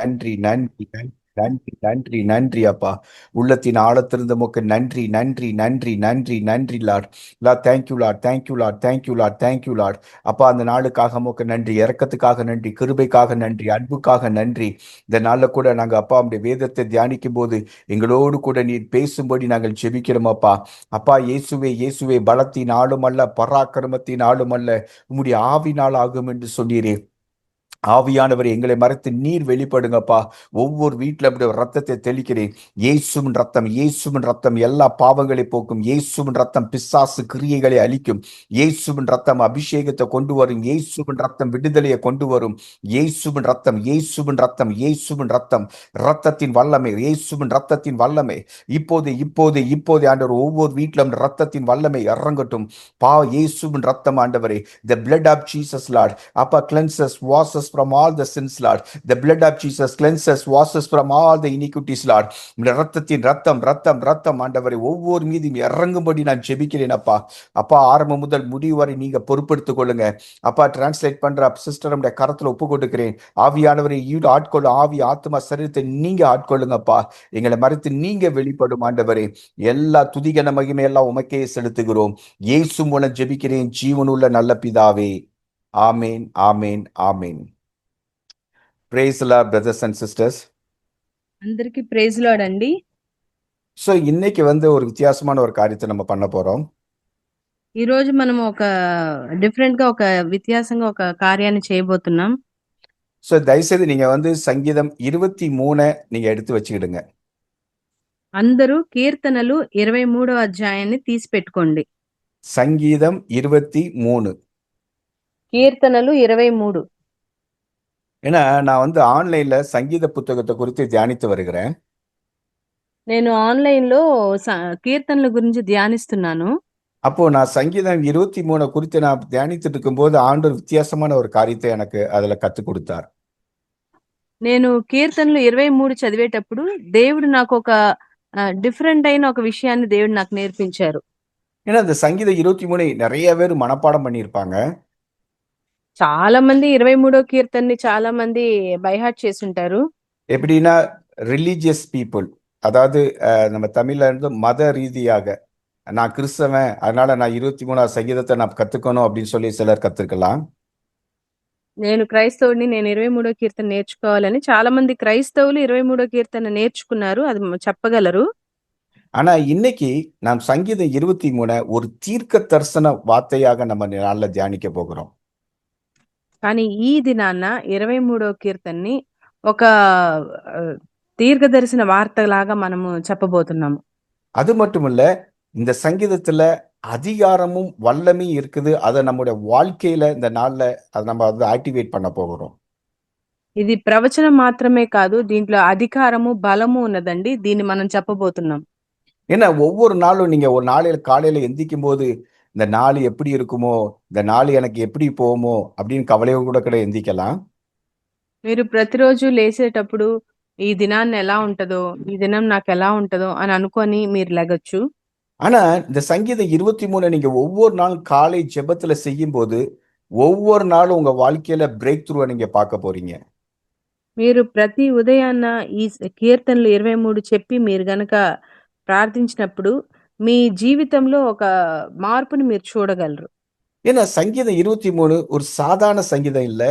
நன்றி நன்றி நன்றி நன்றி நன்றி நன்றி அப்பா. உள்ளத்தின் ஆழத்திலிருந்து உமக்கு நன்றி நன்றி நன்றி நன்றி நன்றி Lord. Thank you Lord, thank you Lord, thank you Lord, thank you Lord. அப்பா, அந்த நாளுக்காக உமக்கு நன்றி, இரக்கத்துக்காக நன்றி, கிருபைக்காக நன்றி, அன்புக்காக நன்றி. இந்த நாளில் கூட நாங்கள் அப்பா உடைய வேதத்தை தியானிக்கும் போது எங்களோடு கூட நீர் பேசும்படி நாங்கள் ஜெபிக்கிறோம் அப்பா. அப்பா, இயேசுவே இயேசுவே, பலத்தின் ஆளும் அல்ல, பராக்கிரமத்தின் ஆளும் அல்ல, உம்முடைய ஆவினால் ஆகும் என்று சொன்னீரே. ஆவியானவர் எங்களை மறைத்து நீர் வெளிப்படுங்கப்பா. ஒவ்வொரு வீட்டில் அப்படி ஒரு ரத்தத்தை தெளிக்கிறேன். இயேசுவின் ரத்தம், இயேசுவின் ரத்தம் எல்லா பாவங்களை போக்கும். இயேசுவின் ரத்தம் பிசாசு கிரியைகளை அழிக்கும். இயேசுவின் ரத்தம் அபிஷேகத்தை கொண்டு வரும். இயேசுவின் ரத்தம் விடுதலையை கொண்டு வரும். இயேசுவின் ரத்தம், இயேசுவின் ரத்தம், இயேசுவின் ரத்தம், ரத்தத்தின் வல்லமை, இயேசுவின் ரத்தத்தின் வல்லமை இப்போது இப்போது இப்போது ஆண்டவர் ஒவ்வொரு வீட்டிலும் ரத்தத்தின் வல்லமை இறங்கட்டும். இயேசுவின் ரத்தம் ஆண்டவரே, the blood of Jesus Lord. அப்பா, cleanses, washes from all the sins Lord. The blood of Jesus cleanses, washes from all the iniquities Lord. ரத்தத்தின் ரத்தம் ரத்தம் ரத்தம் ஆண்டவரை ஒவ்வொரு மீதும் இறங்கும்படி நான் ஜெபிக்கிறேன் அப்பா. அப்பா, ஆரம்பம் முதல் முடிவு வரை நீங்க பொறுப்படுத்திக் கொள்ளுங்க அப்பா. டிரான்ஸ்லேட் பண்ற சிஸ்டர் கரத்துல ஒப்பு கொடுக்கிறேன். ஆவியானவரை ஈடு ஆட்கொள்ள, ஆவி ஆத்மா சரீரத்தை நீங்க ஆட்கொள்ளுங்கப்பா. எங்களை மறைத்து நீங்க வெளிப்படும் ஆண்டவரே. எல்லா துதிகன மகிமை எல்லாம் உமக்கே செலுத்துகிறோம். இயேசு மூலம் ஜெபிக்கிறேன் ஜீவனுள்ள நல்ல பிதாவே. ஆமேன், ஆமேன், ஆமேன். Praise the Lord, brothers and sisters. అందరికి ప్రైజ్ లార్డ్ అండి. సో இன்னைக்கு ஒரு வித்தியாசமான ஒரு காரியத்தை நம்ம பண்ண போறோம். ఈ రోజు మనం ఒక డిఫరెంట్ గా ఒక వ్యత్యాసంగా ఒక కార్యాన్ని చేయబోతున్నాం. సో దయచేసి நீங்க சங்கீதம் 23 நீங்க எடுத்து வச்சுக்கிடுங்க. అందరూ కీర్తనలు 23వ అధ్యాయాన్ని తీసి పెట్టుకోండి. సంగీతం 23. కీర్తనలు 23. ஏன்னா நான் ஆன்லைன்ல சங்கீத புத்தகத்தை குறித்து தியானித்து வருகிறேன். నేను ఆన్లైన్ లో కీర్తనల గురించి ధ్యానిస్తున్నాను. அப்போ நான் சங்கீதம் 23 குறித்து நான் தியானித்துட்டு இருக்கும்போது ஆண்டவர் வித்தியாசமான ஒரு காரியத்தை எனக்கு அதுல கற்றுக் கொடுத்தார். నేను కీర్తనలు 23 చదివేటప్పుడు దేవుడు నాకు ఒక డిఫరెంట్ అయిన ఒక విషయాన్ని దేవుడు నాకు నేర్పించారు. ஏன்னா இந்த சங்கீதம் 23 நிறைய பேர் மனப்பாடம் பண்ணியிருப்பாங்க. చాలా మంది 23వ కీర్తనని చాలా మంది బైహార్ట్ చేసి ఉంటారు. எப்படின்னா ரிலீஜியஸ் பீப்புள், அதாவது நம்ம தமிழ்ல மத ரீதியாக நான் கிறிஸ்தவன் அதனால நான் 23வது சங்கீதத்தை நான் கத்துக்கணும் அப்படின்னு சொல்லி சிலர் கத்துக்கலாம். నేను క్రైస్తవుడిని, నేను 23వ కీర్తన నేర్చుకోవాలని చాలా మంది క్రైస్తవులు 23వ కీర్తన నేర్చుకున్నారు, అది చెప్పగలరు. ஆனா இன்னைக்கு நாம் சங்கீதம் 23 ஒரு தீர்க்க தரிசன வார்த்தையாக நம்ம நாள்ல தியானிக்க போகிறோம். కానీ ఈ దినాన 23వ కీర్తనని ఒక దీర్ఘదర్శన వార్తలాగా మనము చెప్పబోతున్నాము. அது மட்டுமல்ல, இந்த சங்கீதத்துல அதிகாரமும் வல்லமையும் இருக்குது. அதை நம்முடைய வாழ்க்கையில இந்த நாள்ல அதை நம்ம ஆக்டிவேட் பண்ண போகிறோம். ఇది ప్రవచనం మాత్రమే కాదు, దీంట్లో అధికారము బలము ఉన్నదండి. దీన్ని మనం చెప్పబోతున్నాం. ஏன்னா ஒவ்வொரு நாளும் நீங்க ஒரு நாளையில காலையில எந்திக்கும் போது இந்த நாள் எப்படி இருக்குமோ, இந்த நாள் எனக்கு எப்படி போகுமோ அப்படின்னு கவலையோடு கூட எந்திக்கலாம். మీరు ప్రతిరోజు లేసేటప్పుడు ఈ దినాన్ని ఎలా ఉంటదో, ఈ దినం నాకు ఎలా ఉంటదో అని అనుకొని మీరు లెగొచ్చు. ஆனா இந்த சங்கீதம் 23 நீங்க ஒவ்வொரு நாளும் காலை ஜெபத்துல செய்யும் போது ஒவ்வொரு நாளும் உங்க வாழ்க்கையில பிரேக் த்ரூ நீங்க பார்க்க போறீங்க. మీరు ప్రతి ఉదయాన్న ఈ కీర్తనలు 23 చెప్పి మీరు గనక ప్రార్థించినప్పుడు మీ జీవితంలో ఒక మార్పుని మీరు చూడగలరు. ஏன்னா சங்கீதம் 23 ஒரு சாதாரண சங்கீதம் இல்ல.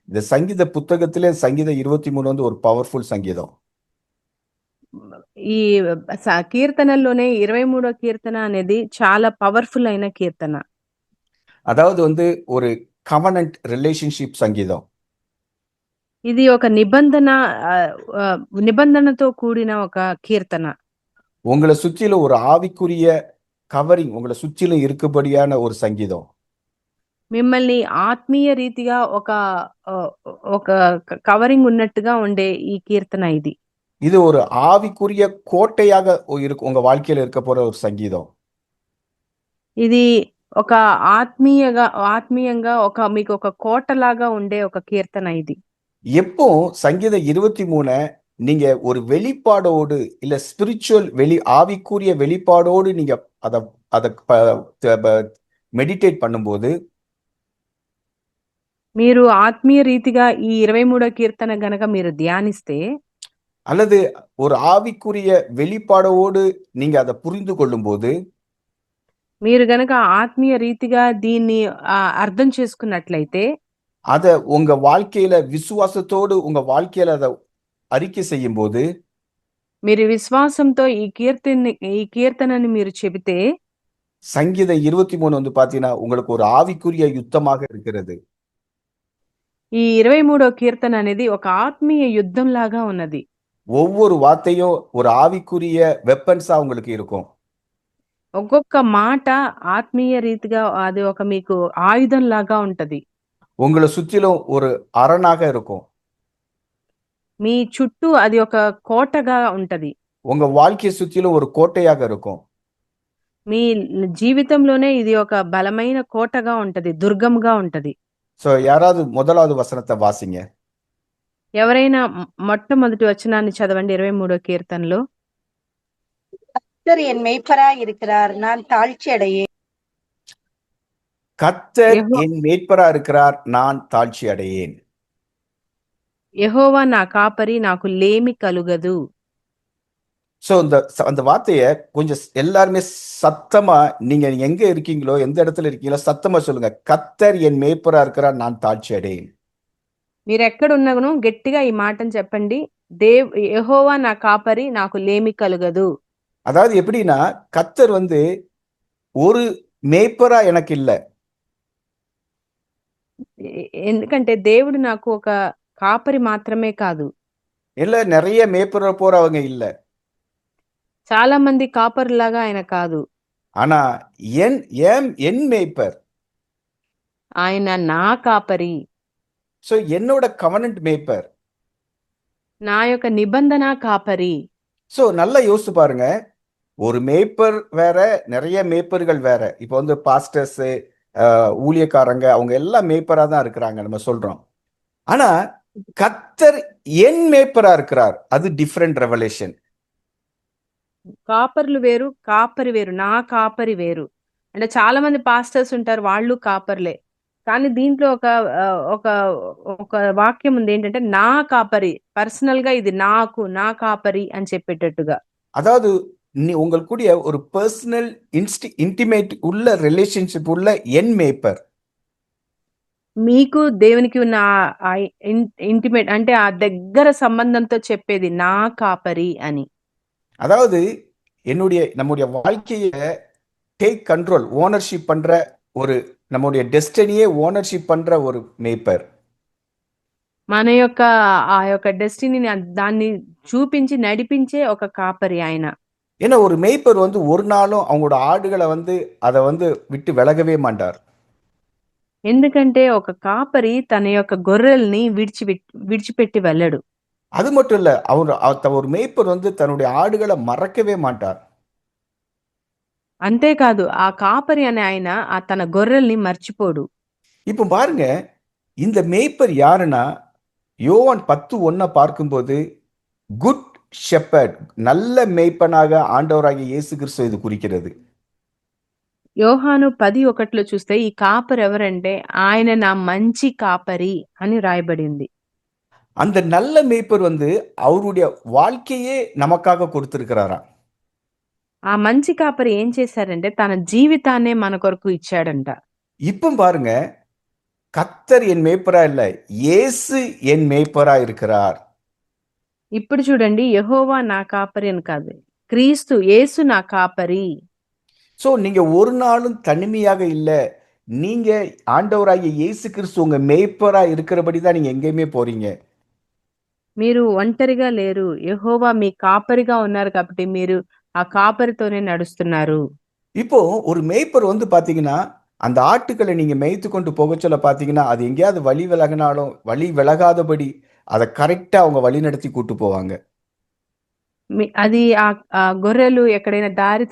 இந்த சங்கீத புத்தகத்திலே சங்கீதம் 23 ஒரு பவர்ஃபுல் சங்கீதம். ఈ కీర్తనల్లోనే 23వ కీర్తన అనేది చాలా పవర్ఫుల్ అయిన కీర్తన. அதாவது ஒரு கவனன்ட் ரிலேஷன்ஷிப் சங்கீதம். ఇది ఒక నిబంధనతో కూడిన ఒక కీర్తన. உங்களை சுற்றிலும் ஒரு ஆவிக்குரிய கவரிங் உங்களை சுற்றிலும் இருக்கும்படியான ஒரு சங்கீதம். మిమ్మల్ని ఆత్మీయ రీతిగా ఒక ఒక కవరింగ్ ఉన్నట్టుగా ఉండే ఈ కీర్తన ఇది. இது ஒரு ஆவிக்குரிய கோட்டையாக உங்க வாழ்க்கையில இருக்க போற ஒரு சங்கீதம். ఇది ఒక ఆత్మీయంగా ఒక మీకు ఒక కోటలాగా ఉండే ఒక కీర్తన ఇది. எப்போ சங்கீதம் 23 நீங்க ஒரு வெளிப்பாடோடு இல்ல ஸ்பிரிச்சுவல் ஆவிக்குரிய வெளிப்பாடோடு நீங்க அத மெடிடேட் பண்ணும்போது మీరు ఆత్మీయ రీతిగా ఈ 23వ కీర్తన గనక మీరు ధ్యానిస్తే, அல்லது ஒரு ஆவிக்குரிய வெளிப்பாடோடு நீங்க அதை புரிந்து கொள்ளும்போது మీరు గనక ఆత్మీయ రీతిగా దీన్ని అర్థం చేసుకున్నట్లయితే, அதை உங்க வாழ்க்கையில விசுவாசத்தோடு உங்க வாழ்க்கையில அதை அறிக்கை செய்யும்போது మీరు విశ్వాసంతో ఈ కీర్తనని మీరు చెబితే, சங்கீதம் 23 வந்து பாத்தீங்கன்னா உங்களுக்கு ஒரு ஆவிக்குரிய யுத்தமாக இருக்கிறது. ఈ 23వ కీర్తన అనేది ఒక ఆత్మీయ యుద్ధంలాగా ఉన్నది. ஒவ்வொரு வார்த்தையும் ஒரு ஆவிக்குரிய வெப்பன்ஸா உங்களுக்கு இருக்கும். ఒక్కొక్క మాట ఆత్మీయ రీతిగా అది ఒక మీకు ఆయుధంలాగా ఉంటది. உங்களை சுற்றிலும் ஒரு அரணாக இருக்கும். మీ చుట్టూ అది ఒక కోటగా ఉంటది. உங்க வாழ்க்கையை சுற்றிலும் ஒரு கோட்டையாக இருக்கும். మీ జీవితంలోనే ఇది ఒక బలమైన కోటగా ఉంటది. దుర్గంగా ఉంటది. சோ யாராவது முதலாவது வசனத்தை வாசிங்க. ఎవరైనా మొట్టమొదటి వచనాన్ని చదవండి 23వ కీర్తనలో. கர்த்தர் என் மேய்ப்பராய் இருக்கிறார், நான் தாழ்ச்சி அடையேன். கர்த்தர் యెహో என் மேய்ப்பரா இருக்கிறார், நான் தாழ்ச்சி அடையேன். యెహోవా నా కాపరి, నాకు లేమి కలుగదు. சோ அந்த வார்த்தையை கொஞ்சம் எல்லாருமே சத்தமா, நீங்க எங்க இருக்கீங்களோ எந்த இடத்துல இருக்கீங்களோ சத்தமா சொல்லுங்க. கர்த்தர் என் மேய்ப்பரா இருக்கிறார், நான் தாழ்ச்சி அடையேன். మీరెక్కడున్నను గట్టిగా ఈ మాటను చెప్పండి. యెహోవా నా కాపరి, నాకు లేమి కలుగదు. அதாவது எப்படின்னா, கர்த்தர் வந்து ஒரு மேய்ப்பரா எனக்கு இல்ல. ఎందుకంటే దేవుడు నాకు ఒక కాపరి మాత్రమే కాదు. இல்ல நிறைய மேய்ப்பர போறவங்க இல்ல. చాలా మంది కాపరులాగా ఆయన కాదు. ஆனா என் மேய்ப்பர். ఆయన నా కాపరి. சோ என்னோட கவனன்ட் மேய்ப்பர். నా యొక్క నిబంధన కాపరి. சோ நல்லா யோசிச்சு பாருங்க. ஒரு மேய்ப்பர் வேற, நிறைய மேய்ப்பர்கள் வேற. இப்போ வந்து பாஸ்டர்ஸ், ஊழியக்காரங்க அவங்க எல்லாம் மேய்ப்பரா தான் இருக்கிறாங்க, நம்ம சொல்றோம். ஆனா கர்த்தர் என் மேய்ப்பரா இருக்கிறார், அது டிஃபரெண்ட் ரெவலேஷன். కాపర్లు వేరు, కాపరి వేరు. నా కాపరి వేరు. అంటే చాలా మంది పాస్టర్స్ ఉంటారు, వాళ్ళు కాపర్లే. కానీ దీంట్లో ఒక ఒక వాక్యం ఉంది ఏంటంటే, నా కాపరి. పర్సనల్ గా ఇది నా కాపరి అని చెప్పేటట్టుగా. அதாவது உங்களுடைய ஒரு பர்சனல் இன்டிமேட் உள்ள ரிலேஷன்ஷிப் உள்ள என் மேய்ப்பர். మీకు దేవునికి ఉన్న ఇంటిమేట్ అంటే ఆ దగ్గర సంబంధంతో చెప్పేది నా కాపరి అని. அதாவது நம்முடைய வாழ்க்கையை டேக் கண்ட்ரோல், ஓனர்ஷிப் பண்ற ஒரு, நம்முடைய டெஸ்டினியே ஓனர்ஷிப் பண்ற ஒரு மேய்ப்பர். మన యొక్క ఆ యొక్క డెస్టినీని దాన్ని చూపించి నడిపించే ఒక కాపరి ఆయన. ஏன்னா ஒரு மேய்ப்பர் வந்து ஒரு நாளும் அவங்களோட ஆடுகளை வந்து அதை வந்து விட்டு விலகவே மாட்டார். ఎందుకంటే ఒక కాపరి తన యొక్క గొర్రెల్ని విడిచిపెట్టి వెళ్ళడు. அது மட்டும் இல்ல, ஒரு மேய்ப்பர் வந்து தன்னுடைய ஆடுகளை மறக்கவே மாட்டார். అంతేకాదు ఆ కాపరి అనే ఆయన తన గొర్రెల్ని మర్చిపోడు. இப்போ பாருங்க, இந்த மேய்ப்பர் யாருன்னா, யோவான் 10:1 பார்க்கும்போது குட் ஷெப்பர்ட், நல்ல மேய்ப்பனாக ஆண்டவராகிய இயேசு கிறிஸ்து இது குறிக்கிறது. యోహాను 10:1లో చూస్తే ఈ కాపరి ఎవరంటే, ఆయన నా మంచి కాపరి అని రాయబడింది. அந்த நல்ல மேய்ப்பர் வந்து அவருடைய வாழ்க்கையே நமக்காக கொடுத்திருக்கிறாராம். ఆ మంచి కాపరి ఏం చేశారంటే తన జీవితాన్నే మన కొరకు ఇచ్చాడంట. இப்போ பாருங்க, கர்த்தர் என் மேய்ப்பரா இல்ல, இயேசு என் மேய்ப்பரா இருக்கிறார். ఇప్పుడు చూడండి, యెహోవా నా కాపరి అని కాదు, క్రీస్తు యేసు నా కాపరి. சோ நீங்க ஒரு நாளும் தனிமையாக இல்ல. நீங்க ஆண்டவராகிய இயேசு கிறிஸ்து உங்க மேய்ப்பரா இருக்கிறபடி தான் நீங்க எங்கேயுமே போறீங்க. మీరు ఒంటరిగా లేరు. యెహోవా మీ కాపరిగా ఉన్నారు కాబట్టి మీరు ఆ కాపరితోనే నడుస్తున్నారు. இப்போ ஒரு மேய்ப்பர் வந்து பாத்தீங்கன்னா, அந்த ஆட்டுக்களை நீங்க மேய்த்து கொண்டு போக சொல்ல பாத்தீங்கன்னா, அது எங்கேயாவது வழி விலகினாலும் வழி விலகாதபடி அதை கரெக்டா அவங்க வழி நடத்தி கூட்டு போவாங்க. అది ఆ గొర్రెలు ఎక్కడైనా దారి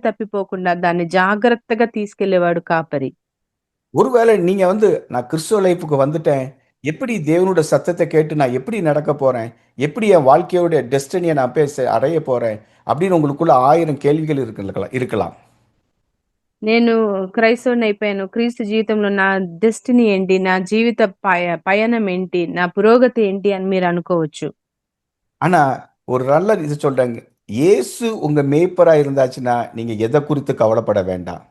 తప్పిపోకుండా దాన్ని జాగ్రత్తగా తీసుకెళ్లేవాడు కాపరి. ஒருவேளை நீங்க வந்து நான் கிறிஸ்துவ லைஃபுக்கு வந்துட்டேன், எப்படி தேவனோட சத்தத்தை கேட்டு நான் எப்படி நடக்க போறேன், எப்படி என் வாழ்க்கையோட டெஸ்டினியை நான் போய் அடைய போறேன் அப்படின்னு உங்களுக்குள்ள 1000 கேள்விகள் இருக்கலாம். నేను క్రైస్తవుడిని అయిపోయాను. క్రీస్తు జీవితంలో నా డెస్టినీ ఏంటి? నా జీవిత పయనం ఏంటి? నా పురోగతి ఏంటి అని మీరు అనుకోవచ్చు. ஆனா ஒரு நல்ல இது சொல்றாங்க. இயேசு உங்க மேய்ப்பரா இருந்தாச்சுன்னா நீங்க எதை குறித்து கவலைப்பட வேண்டாம்.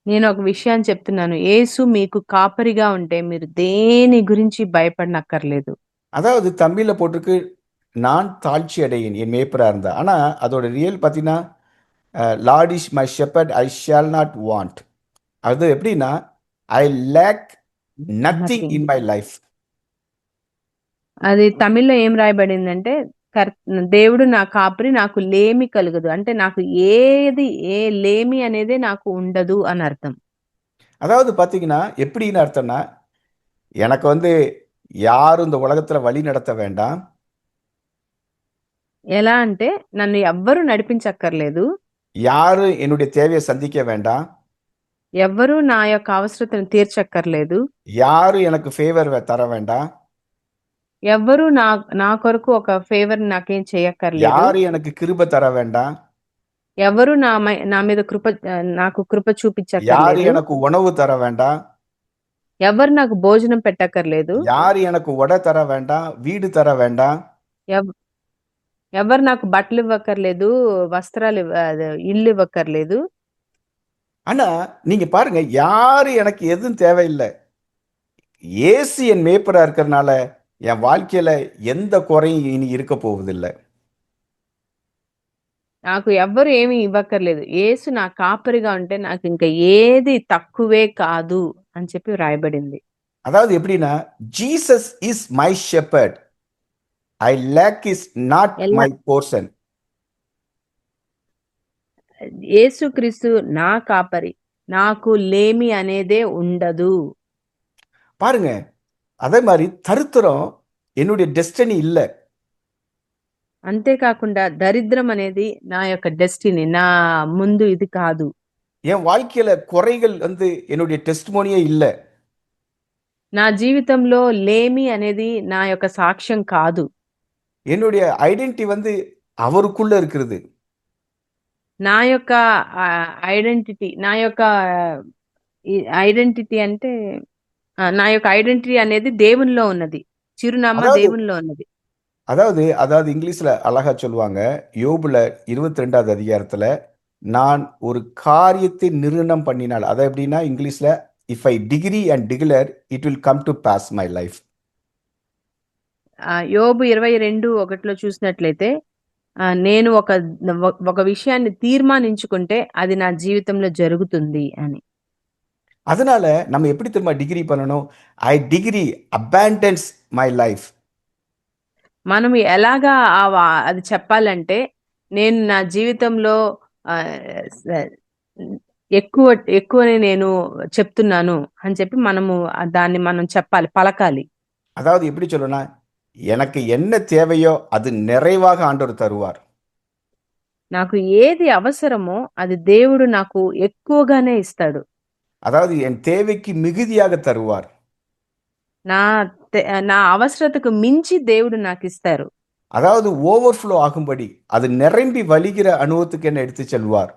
నేను ఒక విషయాన్ని చెప్తున్నాను. యేసు మీకు కాపరిగా ఉంటే మీరు దేని గురించి భయపడనక్కర్లేదు. அதாவது தமிழ்ல போட்டிருக்கு, நான் தாழ்ச்சி அடையேன் என் மேய்ப்பரா இருந்தா. ஆனா அதோட ரியல் பார்த்தீங்கன்னா, Lord is my shepherd I shall not want. அது எப்படின்னா, I lack nothing nothing. In my life. అది తమిళ్లో ఏం రాయబడిందంటే కర్ దేవుడు నా కాపరి నాకు లేమి కలుగదు. అంటే నాకు ఏది ఏ లేమి అనేదే నాకు ఉండదు అని అర్థం. அதாவது பார்த்தீங்கன்னா, எப்படின்னு அர்த்தம்னா, எனக்கு வந்து யாரும் இந்த உலகத்துல வழி நடத்த வேண்டாம். ఎలా అంటే నన్ను ఎవ్వరు నడిపించక్కర్లేదు. யாரும் என்னுடைய தேவையை சந்திக்க வேண்டாம். ఎవ్వరూ నా యొక్క అవసరతను తీర్చక్కర్లేదు. யாரும் எனக்கு ఫేవర్ தர வேண்டாம். ఎవ్వరూ నా నా కొరకు ఒక ఫేవర్ నాకేం చేయక్కర్లేదు. யாரும் எனக்கு கிருபை தர வேண்டாம். ఎవరు నా మీద నాకు కృప யாரும் చూపించక్కర్లేదు. எனக்கு உணவு தர வேண்டாம். ఎవరు నాకు భోజనం పెట్టక్కర్లేదు. யாரும் எனக்கு உடை தர வேண்டாம், வீடு தர வேண்டாம். ఎవ్ ఎవరు నాకు బట్టలు ఇవ్వక్కర్లేదు, ఇల్లు ఇవ్వక్కర్లేదు. ஆனா நீங்க பாருங்க, யாரும் எனக்கு எதுவும் தேவையில்லை. இயேசு என் மேய்ப்பரா இருக்கிறதுனால என் வாழ்க்கையில எந்த குறையும் இனி இருக்க போவதில்லை. నాకు ఎవ్వరు ఏమీ ఇవ్వక్కర్లేదు. యేసు నా కాపరిగా ఉంటే నాకు ఇంకా ఏది తక్కువే కాదు అని చెప్పి రాయబడింది. அதாவது எப்படின்னா, Jesus is my shepherd, I lack is not ఎలా மை போர்ஷன். యేసుక్రీస్తు నా కాపరి. నాకు లేమి అనేదే ఉండదు. பாருங்க, அதே மாதிரி தரித்திரம் என்னுடைய டெஸ்டினி இல்லை. అంతేకాకుండా దరిద్రం అనేది నా యొక్క డెస్టినీ. నా ముందు ఇది కాదు. என் வாழ்க்கையில குறைகள் வந்து என்னுடைய டெஸ்டிமோனியே இல்லை. నా జీవితంలో లేమి అనేది నా యొక్క సాక్ష్యం కాదు. என்னுடைய ஐடென்டிட்டி வந்து அவருக்குள்ள இருக்கிறது. నా యొక్క ఐడెంటిటీ అంటే నా యొక్క ఐడెంటిటీ అనేది దేవునిలో ఉన్నది. చిరునామా அதாவது దేవునిలో ఉన్నది. அதாவது அதாவது இங்கிலீஷ்ல அழகா சொல்லுவாங்க, யோபுல 22வது அதிகாரத்துல, நான் ஒரு காரியத்தை நிர்ணயம் பண்ணினால், அதை எப்படின்னா இங்கிலீஷ்ல, if I decree and declare it will come to pass my life. యోబు 22:1 చూసినట్లయితే నేను ఒక విషయాన్ని తీర్మానించుకుంటే అది నా జీవితంలో జరుగుతుంది అని. அதனால நம்ம எப்படி தெரியுமா டிகிரி பண்ணணும்? ஐ டிகிரி அபாண்டன்ஸ் மை லைஃப். మనం ఎలాగా అది చెప్పాలంటే, నేను నా జీవితంలో స ఎక్కువని నేను చెప్తున్నాను అని చెప్పి దాన్ని మనం చెప్పాలి, పలకాలి. அதாவது எப்படி சொல்லணும்னா, எனக்கு என்ன தேவையோ அது நிறைவாக ஆண்டவர் தருவார். నాకు ఏది అవసరమో అది దేవుడు నాకు ఎక్కువగానే ఇస్తాడు. அதாவது என் தேவைக்கு மிகுதியாக தருவார். నా అవసరతకు మించి దేవుడు నాకు ఇస్తారు. அதாவது ஓவர்ஃப்ளோ ஆகும்படி, அது நிரம்பி வழிகிற அனுபவத்துக்கு என்ன எடுத்து செல்வார்.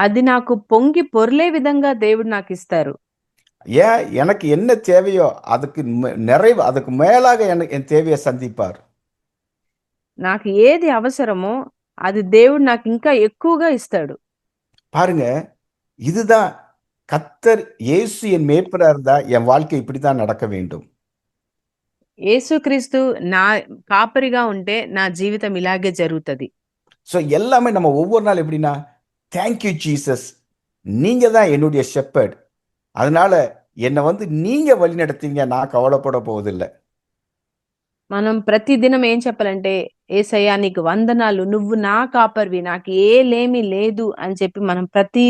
అది నాకు పొంగి పొర్లే విధంగా దేవుడు నాకు ఇస్తారు. ஏன் எனக்கு என்ன தேவையோ அதுக்கு நிறைவு, அதுக்கு மேலாக என் தேவையை சந்திப்பார். నాకు ఏది అవసరమో అది దేవుడు నాకు ఇంకా ఎక్కువగా ఇస్తాడు. பாருங்க, இதுதான் கர்த்தர் இயேசு என் மேய்ப்பரா இருந்தா என் வாழ்க்கை இப்படித்தான் நடக்க வேண்டும். యేసుక్రీస్తు నా కాపరిగా ఉంటే నా జీవితం ఇలాగే జరుగుతది. ஸோ எல்லாமே நம்ம ஒவ்வொரு நாள் எப்படின்னா, தேங்க்யூ ஜீசஸ், நீங்க தான் என்னுடைய ஷெப்பர்ட், அதனால என்னை வந்து நீங்க வழி நடத்தீங்க, நான் கவலைப்பட போவதில்லை. మనం ప్రతి దినం ఏం చెప్పాలంటే, యేసయ్యా నీకు వందనాలు, నువ్వు నా కాపరివి, నాకు ఏ లేమి లేదు అని చెప్పి మనం ప్రతి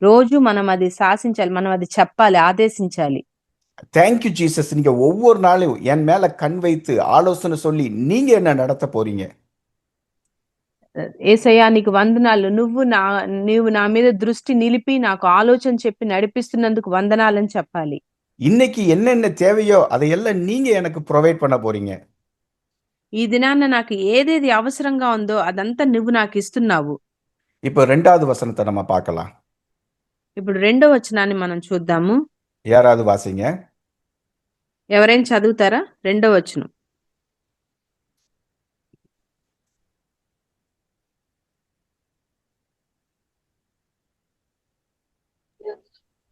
రోజు మనం అది శాసించాలి, మనం అది చెప్పాలి, ఆదేశించాలి. தேங்க்யூ ஜீசஸ், நீங்க ஒவ்வொரு நாளும் என் மேல கண் வைத்து ஆலோசனை சொல்லி நீங்க என்ன நடத்த போறீங்க. యేసయ్యా నీకు వందనాలు, నువ్వు నా మీద దృష్టి నిలిపి నాకు ఆలోచన చెప్పి నడిపిస్తున్నందుకు వందనాలని చెప్పాలి. இன்னைக்கு என்னென்ன தேவையோ அதையெல்லாம் நீங்க எனக்கு ப்ரொவைட் பண்ண போறீங்க. ఈ దినాన నాకు ఏదేది అవసరంగా ఉందో అదంతా నువ్వు నాకు ఇస్తున్నావు. இப்போ 2வது வசனத்தை நம்ம பார்க்கலாம். ఇప్పుడు 2వ వచనాన్ని మనం చూద్దాము. யாராவது வாசிங்க. ఎవరైనా చదువుతారా? 2వ వచనం.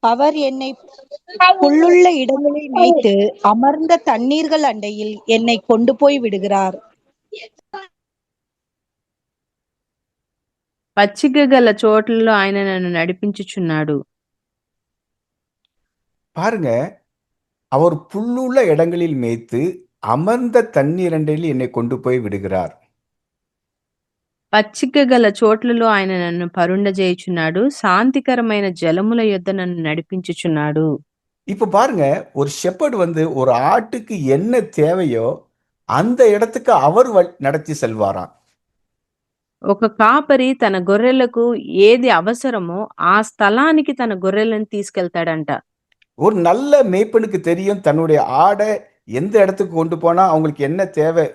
அவர் என்னை புல்லுள்ள இடங்களில் மேய்த்து அமர்ந்த தண்ணீர்கள் அண்டையில் என்னை கொண்டு போய் விடுகிறார். పచ్చిక గల చోట్లలో ఆయన నన్ను నడిపించుచున్నాడు. பாருங்க, அவர் புல்லுள்ள இடங்களில் மேய்த்து அமர்ந்த தண்ணீரண்டையில் என்னை கொண்டு போய் விடுகிறார். పచ్చిక గల చోట్లలో ఆయన నన్ను పరుండజేయుచున్నాడు. శాంతికరమైన జలముల యొద్ద నన్ను నడిపించుచున్నాడు. இப்ப பாருங்க, ஒரு ஷெப்பர்ட் வந்து ஒரு ஆட்டுக்கு என்ன தேவையோ அந்த இடத்துக்கு அவர் நடத்தி செல்வாராம். ఒక కాపరి తన గొర్రెలకు ఏది అవసరమో ఆ స్థలానికి తన గొర్రెలను తీసుకెళ్తాడంట. ஒரு நல்ல மேய்ப்பனுக்கு தெரியும் தன்னுடைய ஆடை எந்த இடத்துக்கு கொண்டு போனா அவங்களுக்கு என்ன தேவை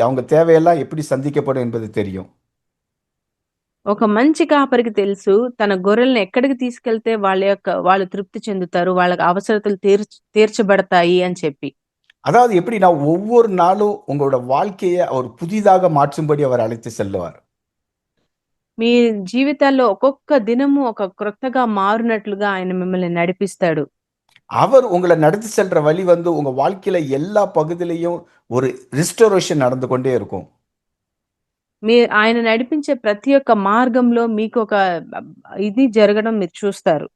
அவங்க தேவையெல்லாம் எப்படி சந்திக்கப்படும் என்பது தெரியும். ఒక మంచి కాపరికి తెలుసు తన గొర్రెలను ఎక్కడికి తీసుకెళ్తే వాళ్ళు తృప్తి చెందుతారు, వాళ్ళకి అవసరతలు తీర్చబడతాయి అని చెప్పి. அதாவது எப்படின்னா ஒவ்வொரு நாளும் உங்களோட வாழ்க்கையை அவர் புதிதாக மாற்றும்படி அவர் அழைத்து செல்லுவார். మీ జీవితాల్లో ఒక్కొక్క దినము ఒక క్రొత్తగా మారునట్లుగా ఆయన మిమ్మల్ని నడిపిస్తాడు. அவர் உங்களை நடத்தி செல்ற வழி வந்து உங்க வாழ்க்கையில எல்லா பகுதியிலையும் ஒரு ரிஸ்டோரேஷன் நடந்து கொண்டே இருக்கும். ఆయన నడిపించే ప్రతి ఒక్క మార్గంలో మీకు ఒక ఇది జరగడం మీరు చూస్తారు.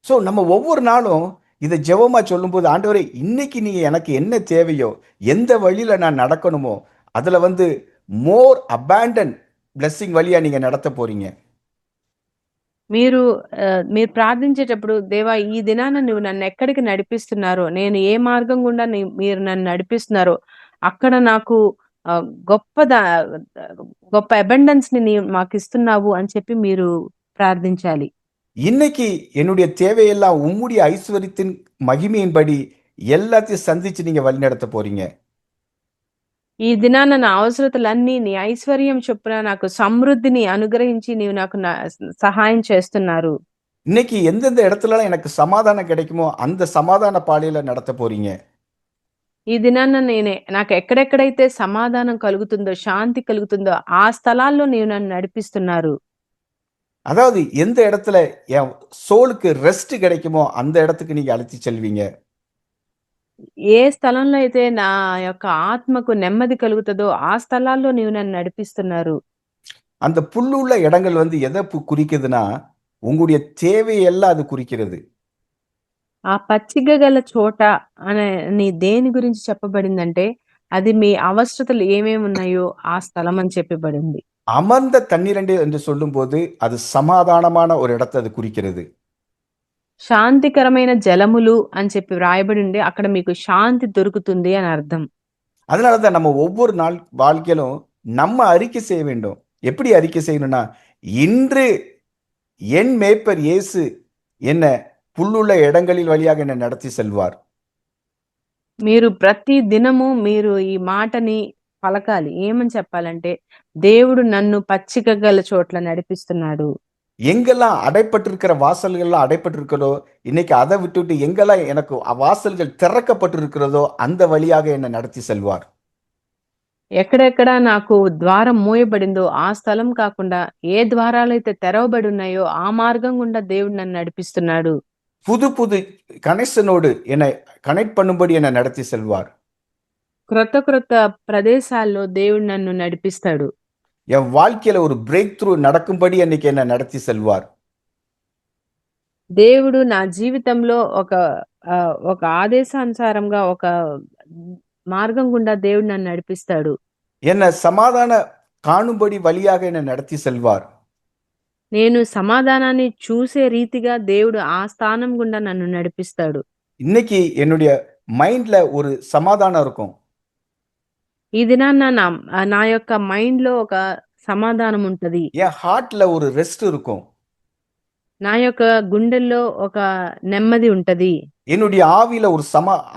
ஸோ நம்ம ஒவ்வொரு நாளும் இதை ஜெபமா சொல்லும்போது, ஆண்டவரே இன்னைக்கு நீங்க எனக்கு என்ன தேவையோ எந்த வழியில நான் நடக்கணுமோ அதுல வந்து மோர் அபேண்டன் பிளெஸிங் வழியா நீங்க நடத்த போறீங்க. మీరు ప్రార్థించేటప్పుడు దేవా ఈ దినాన నువ్వు నన్ను ఎక్కడికి నడిపిస్తున్నారో, నేను ఏ మార్గం గుండా మీరు నన్ను నడిపిస్తున్నారో అక్కడ నాకు గొప్ప అబండెన్స్ ని మాకు ఇస్తున్నావు అని చెప్పి మీరు ప్రార్థించాలి. இன்னைக்கு என்னுடைய தேவையெல்லாம் உம்முடைய ஐஸ்வர்யத்தின் மகிமையின்படி எல்லாத்தையும் சந்திச்சு நீங்க வழிநடத்த போறீங்க. ఈ దినాన నా అవసరతలన్నీ నీ ఐశ్వర్యం చొప్పున నాకు సమృద్ధిని అనుగ్రహించి నీవు నాకు సహాయం చేస్తున్నారు. இன்னைக்கு எந்தெந்த இடத்துலலாம் எனக்கு சமாதானம் கிடைக்குமோ அந்த சமாதான பாதையில நடத்த போறீங்க. ఈ దినాన నాకు ఎక్కడెక్కడైతే సమాధానం కలుగుతుందో, శాంతి కలుగుతుందో ఆ స్థలాల్లో నీవు నన్ను నడిపిస్తున్నారు. அதாவது எந்த இடத்துல என் சோலுக்கு ரெஸ்ட் கிடைக்குமோ அந்த இடத்துக்கு நீங்க அழைத்து செல்வீங்க. ఏ స్థలంలో అయితే నా యొక్క ఆత్మకు నెమ్మది కలుగుతుందో ఆ స్థలాల్లో నీవు నన్ను నడిపిస్తున్నారు. அந்த புல்லுள்ள இடங்கள் வந்து எதை குறிக்குதுன்னா உங்களுடைய தேவையெல்லாம் அது குறிக்கிறது. ఆ పచ్చిక గల చోట అని దేని గురించి చెప్పబడిందంటే అది మీ అవసరతలు ఏమేమి ఉన్నాయో ఆ స్థలం అని చెప్పబడింది. அமர்ந்த தண்ணீரண்டு என்று சொல்லும்போது அது சமாதானமான ஒரு இடத்தை அது குறிக்கிறது. శాంతికరమైన జలములు అని చెప్పి వ్రాయబడి ఉండి అక్కడ మీకు శాంతి దొరుకుతుంది అని అర్థం. அதனாலதான் நம்ம ஒவ்வொரு நாள் வாழ்க்கையிலும் நம்ம அறிக்கை செய்ய வேண்டும். எப்படி அறிக்கை செய்யணும்னா, இன்று என் மேய்ப்பர் இயேசு என்ன புல்லுள்ள இடங்களில் வழியாக என்ன நடத்தி செல்வார். మీరు ప్రతి దినము మీరు ఈ మాటని పలకాలి. ఏమని చెప్పాలంటే దేవుడు నన్ను పచ్చిక గల చోట్ల నడిపిస్తున్నాడు. எங்கெல்லாம் அடைப்பட்டிருக்கிற வாசல்கள்லாம் அடைப்பட்டிருக்கிறதோ இன்னைக்கு அதை விட்டுட்டு எங்கெல்லாம் எனக்கு வாசல்கள் திறக்கப்பட்டிருக்கிறதோ அந்த வழியாக என்ன நடத்தி செல்வார். ఎక్కడెక్కడ నాకు ద్వారం మూయబడిందో ఆ స్థలం కాకుండా ఏ ద్వారాలైతే తెరవబడి ఉన్నాయో ఆ మార్గం గుండా దేవుడు నన్ను నడిపిస్తున్నాడు. புது புது கனெக்ஷனோடு என்னை கனெக்ட் பண்ணும்படி என்னை நடத்தி செல்வார். క్రొత్త క్రొత్త ప్రదేశాల్లో దేవుడు నన్ను నడిపిస్తాడు. என் வாழ்க்கையில ஒரு பிரேக் த்ரூ நடக்கும்படி அன்னைக்கு என்ன நடத்தி செல்வார். దేవుడు నా జీవితంలో ఒక ఆదేశానుసారంగా ఒక మార్గం గుండా దేవుడు నన్ను నడిపిస్తాడు. என்ன சமாதான காணும்படி வழியாக என்னை நடத்தி செல்வார். నేను సమాధానాన్ని చూసే రీతిగా దేవుడు ఆ స్థానం గుండా నన్ను నడిపిస్తాడు. இன்னைக்கு என்னுடைய மைண்ட்ல ஒரு சமாதானம் இருக்கும். ఈ దినాన నా యొక్క మైండ్ లో ఒక సమాధానం ఉంటది. என் ஹார்ட்ல ஒரு ரெஸ்ட் இருக்கும். నా యొక్క గుండెల్లో ఒక నెమ్మది ఉంటది. என்னுடைய ஆவியில ஒரு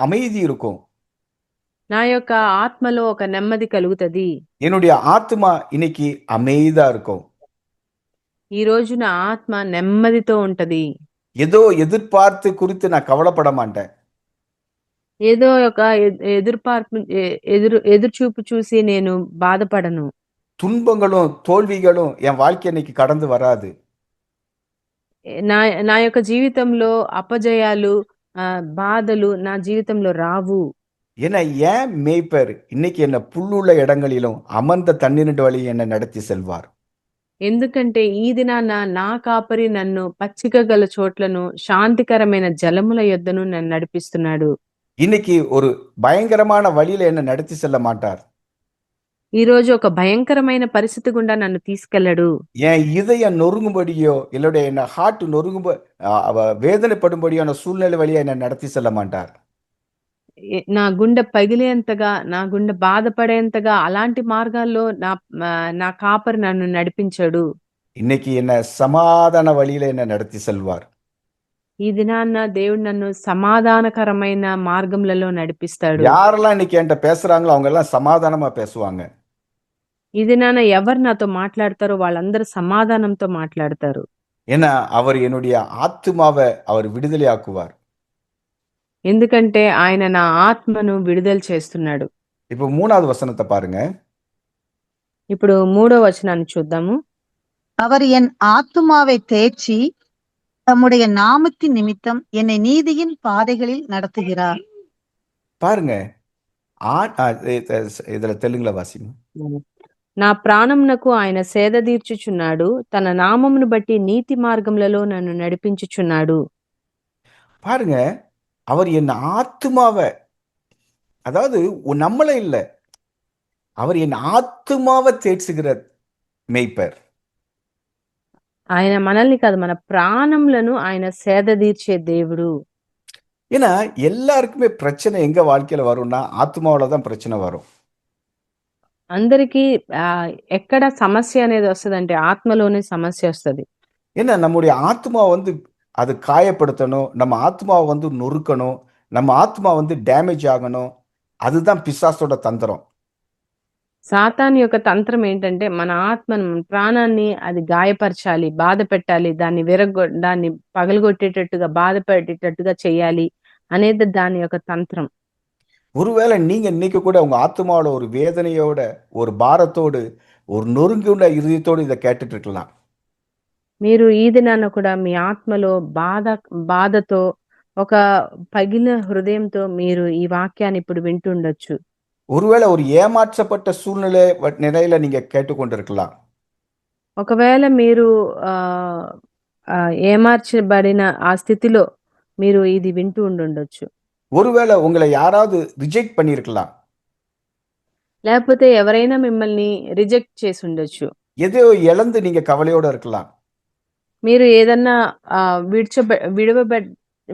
அமைதி இருக்கும். నా యొక్క ఆత్మలో ఒక నెమ్మది కలుగుతది. என்னுடைய ஆத்மா இன்னைக்கு அமைதியா இருக்கும். ఈ రోజు నా ఆత్మ నెమ్మదితో ఉంటది. ஏதோ எதிர்பார்த்து குறித்து நான் கவலைப்பட மாட்டேன். ఏదో ఒక ఎదురుపార్పు ఎదురుచూపు చూసి నేను బాధపడను. துன்பங்களும் தோல்விகளும் என் வாழ்க்கை இன்னைக்கு கடந்து வராது. నా నా యొక్క జీవితంలో అపజయాలు, బాధలు నా జీవితంలో రావు. ஏன்னா ஏன் மேய்ப்பர் இன்னைக்கு என்ன புல்லுள்ள இடங்களிலும் அமர்ந்த தண்ணீரின் வழியை என்னை நடத்தி செல்வார். ఎందుకంటే ఈ దినాన నా కాపరి నన్ను పచ్చిక గల చోట్లను, శాంతికరమైన జలముల యొద్దను నన్ను నడిపిస్తున్నాడు. இன்னைக்கு ஒரு பயங்கரமான வழியில என்ன நடத்தி செல்ல மாட்டார். ఈ రోజు ఒక భయంకరమైన పరిస్థితి గుండా నన్ను తీసుకెళ్ళడు. என் இதயம் நொறுங்கும்படியோ இல்லையோட என்ன ஹார்ட் வேதனைப்படும்படியான சூழ்நிலை வழியா என்ன நடத்தி செல்ல மாட்டார். నా గుండె పగిలేంతగా, నా గుండె బాధపడేంతగా అలాంటి మార్గాల్లో నా కాపరి నన్ను నడిపించాడు. இன்னைக்கு என்ன சமாதான வழியில என்ன நடத்தி செல்வார். ఈ దినాన్న దేవుడు నన్ను సమాధానకరమైన మార్గములలో నడిపిస్తాడు. யாரெல்லாம் இன்னைக்கு என்கிட்ட பேசுறாங்களோ அவங்க எல்லாம் சமாதானமா பேசுவாங்க. ఈ దినాన ఎవరు నాతో మాట్లాడతారో వాళ్ళందరూ సమాధానంతో మాట్లాడతారు. ஏன்னா அவர் என்னுடைய ஆத்துமாவை அவர் விடுதலையாக்குவார். ఎందుకంటే ఆయన నా ఆత్మను విడుదల చేస్తున్నాడు. இப்போ 3வது வசனத்தை பாருங்க. ఇప్పుడు 3వ వచనాన్ని చూద్దాము. அவர் என் ஆத்துமாவை தேற்றி தம்முடைய நாமத்தின் நிமித்தம் என்னை நீதியின் பாதைகளில் நடத்துகிறார். பாருங்க இதுல தெலுங்குல வாசிங்க. నా ప్రాణమునకు ఆయన సేద తీర్చుచున్నాడు, తన నామమును బట్టి నీతి మార్గములలో నన్ను నడిపించుచున్నాడు. பாருங்க அவர் என் ஆத்துமாவை, அதாவது நம்மள இல்ல, அவர் என் ஆத்துமாவை தேற்றுகிற மேய்ப்பர். ఆయన మనల్ని కాదు, మన ప్రాణములను ఆయన సేద తీర్చే దేవుడు. ஏன்னா எல்லாருக்குமே பிரச்சனை எங்க வாழ்க்கையில வரும்னா ஆத்மாவில தான் பிரச்சனை வரும். అందరికీ ఎక్కడ సమస్య అనేది వస్తుందంటే ఆత్మలోనే సమస్య వస్తుంది. ஏன்னா நம்முடைய ஆத்மா அது காயப்படுத்தணும், நம்ம ஆத்மாவை நொறுக்கணும், நம்ம ஆத்மா டேமேஜ் ஆகணும். அதுதான் பிசாசோட தந்திரம். సాతాను యొక్క తంత్రం ఏంటంటే మన ఆత్మను, మన ప్రాణాన్ని అది గాయపరచాలి, బాధ పెట్టాలి, దాన్ని పగలగొట్టేటట్టుగా, బాధ పెట్టేటట్టుగా చేయాలి అనేది దాని యొక్క తంత్రం. ஒருவேளை நீங்க இன்னைக்கு கூட உங்க ஆத்மாவோட ஒரு வேதனையோட, ஒரு பாரத்தோடு, ஒரு நொறுங்குண்ட இருதயத்தோடு இதை கேட்டுட்டு இருக்கலாம். మీరు ఈ దినాన కూడా మీ ఆత్మలో బాధతో, ఒక పగిలిన హృదయంతో మీరు ఈ వాక్యాన్ని ఇప్పుడు వింటుండొచ్చు. ஒருவேளை ஒரு ஏமாற்றப்பட்ட நிலையில நீங்க கேட்டுக்கொண்டிருக்கலாம். ఒకవేళ మీరు ఏమార్చబడిన ఆ స్థితిలో మీరు ఇది వింటూ ఉండుండొచ్చు. ஒருவேளை உங்களை யாராவது ரிஜெக்ட் பண்ணியிருக்கலாம். లేకపోతే ఎవరైనా మిమ్మల్ని రిజెక్ట్ చేసి ఉండొచ్చు. ஏதோ இழந்து நீங்க கவலையோட இருக்கலாம். మీరు ఏదన్నా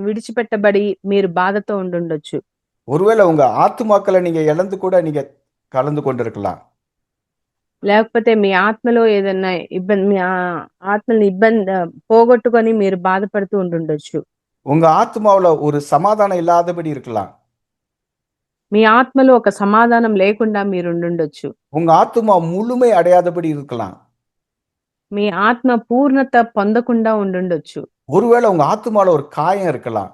విడిచిపెట్టబడి మీరు బాధతో ఉండుండొచ్చు. ஒருவேளை உங்க ஆத்துமாக்களை நீங்க இழந்து கூட நீங்க கலந்து கொண்டிருக்கலாம். లేకపోతే మీ ఆత్మలో ఏదన్నా ఇబ్బంది, మీ ఆత్మని పోగొట్టుకొని మీరు బాధపడుతూ ఉండుండొచ్చు. உங்க ஆத்மாவுல ஒரு சமாதானம் இல்லாதபடி இருக்கலாம். మీ ఆత్మలో ఒక సమాధానం లేకుండా మీరు ఉండుండొచ్చు. உங்க ஆத்மா முழுமை அடையாதபடி இருக்கலாம். మీ ఆత్మ పూర్ణత పొందకుండా ఉండుండొచ్చు. ஒருவேளை உங்க ஆத்மால ஒரு காயம் இருக்கலாம்.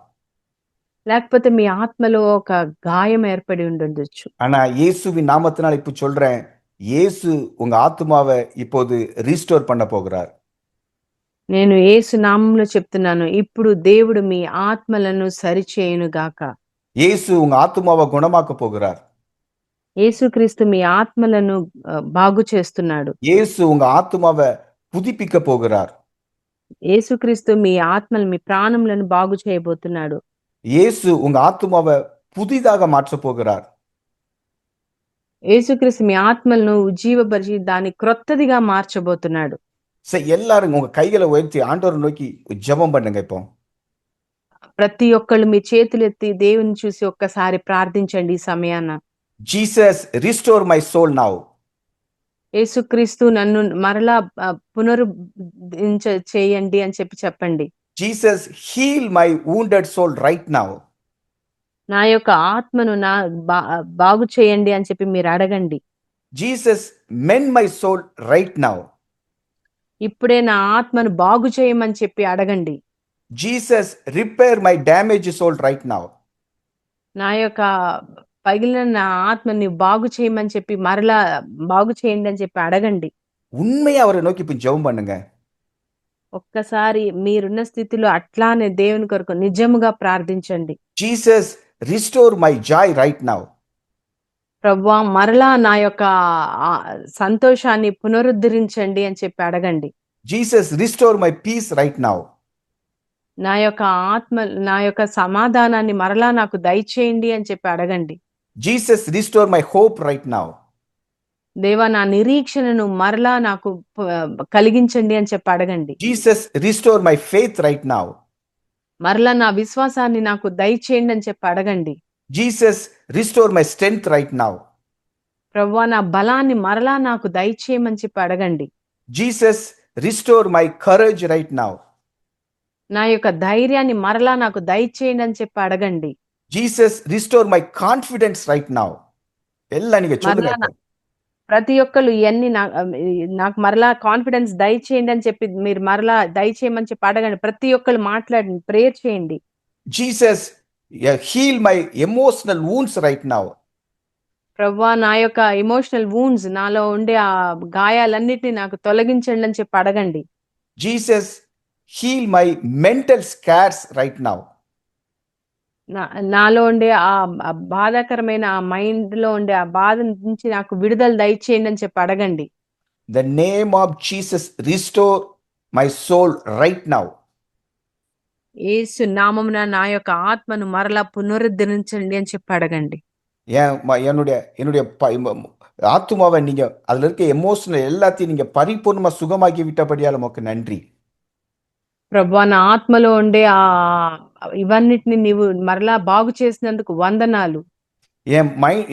లేకపోతే మీ ఆత్మలో ఒక గాయం ఏర్పడి ఉండుండొచ్చు. ஆனா இயேசுவின் நாமத்தினால் இப்ப சொல்றேன், இயேசு உங்க ஆத்மாவை இப்போது ரீஸ்டோர் பண்ண போகிறார். నేను యేసు నామములో చెప్తున్నాను, ఇప్పుడు దేవుడు మీ ఆత్మలను సరిచేయును గాక. இயேசு உங்க ஆத்மாவை குணமாக்க போகிறார். యేసుక్రీస్తు మీ ఆత్మలను బాగు చేస్తున్నాడు. இயேசு உங்க ஆத்மாவை புதுப்பிக்க போகிறார். యేసుక్రీస్తు మీ ఆత్మలు, మీ ప్రాణములను బాగు చేయబోతున్నాడు. இயேசு உங்க ஆத்மாவை புதிதாக மாற்ற போகிறார். యేసుక్రీస్తు మీ ఆత్మలను ఉజ్జీవపరిచి దాన్ని క్రొత్తదిగా మార్చబోతున్నాడు. எல்லாரும் உங்க கைகளை உயர்த்தி ஆண்டவரை நோக்கி ஜெபம் பண்ணுங்க. இப்போ ప్రతి ఒక్కళ్ళు మీ చేతులు ఎత్తి దేవుని చూసి ఒక్కసారి ప్రార్థించండి ఈ సమయాన. Jesus restore my soul now. యేసుక్రీస్తు నన్ను మరలా చేయండి అని చెప్పండి. Jesus heal my wounded soul right now. నా యొక్క ఆత్మను బాగు చేయండి అని చెప్పి మీరు అడగండి. Jesus mend my soul right now. ఇప్పుడే నా ఆత్మను బాగు చేయమని చెప్పి అడగండి. Jesus, repair my damaged soul right now. నా యొక్క పగిలిన నా ఆత్మని బాగు చేయమని చెప్పి మరలా బాగు చేయండి అని చెప్పి అడగండి. உண்மையா அவரை நோக்கி இப்ப ஜெபம் பண்ணுங்க. ఒక్కసారి మీరున్న స్థితిలో అట్లానే దేవుని కొరకు నిజముగా ప్రార్థించండి. Jesus, restore my joy right now. ప్రభువా మరలా నా యొక్క సంతోషాన్ని పునరుద్ధరించండి అని చెప్పి అడగండి. Jesus, restore my peace right now. నా యొక్క సమాధానాన్ని మరలా నాకు దయచేయండి అని చెప్పి అడగండి. Jesus, restore my hope right now. దేవా నా నిరీక్షణను మరలా నాకు కలిగించండి అని చెప్పి అడగండి. Jesus, restore my faith right now. మరలా నా విశ్వాసాన్ని నాకు దయచేయండి అని చెప్పి అడగండి. Jesus, restore my strength right now. ప్రభువా నా బలాన్ని మరలా నాకు దయచేయమని చెప్పి అడగండి. Jesus, restore my courage right now. నా యొక్క ధైర్యాన్ని మరలా నాకు దయచేయండి అని చెప్పి అడగండి. Jesus, restore my confidence right now. எல்லாம் நீங்க சொல்லுங்க. ప్రతి ఒక్కరు ఇవన్నీ నాకు మరలా కాన్ఫిడెన్స్ దయచేయండి అని చెప్పి మీరు మరలా దయచేయమని చెప్పి అడగండి. ప్రతి ఒక్కరు మాట్లాడండి, ప్రేయర్ చేయండి. Jesus, heal my emotional wounds right now. ప్రభువా నా యొక్క ఎమోషనల్ వూండ్స్, నాలో ఉండే ఆ గాయాలన్నిటిని నాకు తొలగించండి అని చెప్పి అడగండి. Jesus, heal my mental scars right now. నాలో ఉండే ఆ బాధాకరమైన ఆ మైండ్ లో ఉండే ఆ బాధ నుంచి నాకు విడుదల దయచేయండి అని చెప్పి అడగండి. The name of Jesus, restore my soul right now. యేసు నామమున నా యొక్క ఆత్మను మరలా పునరుద్ధరించండి అని చెప్పి అడగండి. என்னுடைய ஆத்துமாவை நீங்க அதுல இருக்க எமோஷனல் எல்லாத்தையும் நீங்க பரிபூர்ணமா சுகமாக்கி விட்டபடியால் உமக்கு நன்றி. ప్రభువా నా ఆత్మలో ఉండే ఆ ఇవన్నిటిని నీవు మరలా బాగు చేసినందుకు వందనాలు.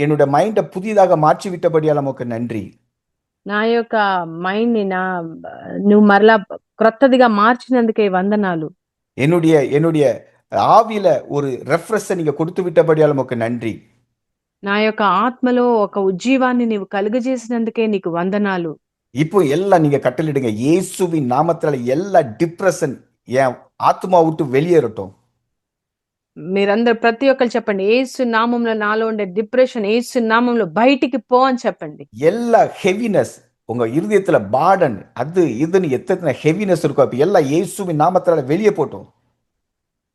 என்னுடைய மைண்ட புதிதாக மாற்றி விட்டபடியால் உமக்கு நன்றி. నా యొక్క మైండ్ ని నువ్వు మరలా క్రొత్తదిగా మార్చినందుకే వందనాలు. என்னுடைய ஆவியில ஒரு ரெஃப்ரெஷ் நீங்க கொடுத்து விட்டபடியால் உமக்கு நன்றி. నా యొక్క ఆత్మలో ఒక ఉజ్జీవాన్ని నీవు కలుగజేసినందుకే నీకు వందనాలు. இப்போ எல்லாம் நீங்க கட்டளிடுங்க. இயேசுவின் நாமத்தால எல்லா டிப்ரெஷன் என் ஆத்மா விட்டு வெளியேறட்டும். మీరందరూ ప్రతి ఒక్కరు చెప్పండి, యేసు నామంలో నాలో ఉండే డిప్రెషన్ యేసు నామంలో బయటికి పో అని చెప్పండి. எல்லா ஹெவினஸ் உங்க இருதயத்துல பாடன் அது இதுன்னு எத்தனை ஹெவினஸ் இருக்கும் அப்ப எல்லாம் இயேசுவின் நாமத்தால வெளியே போட்டும்.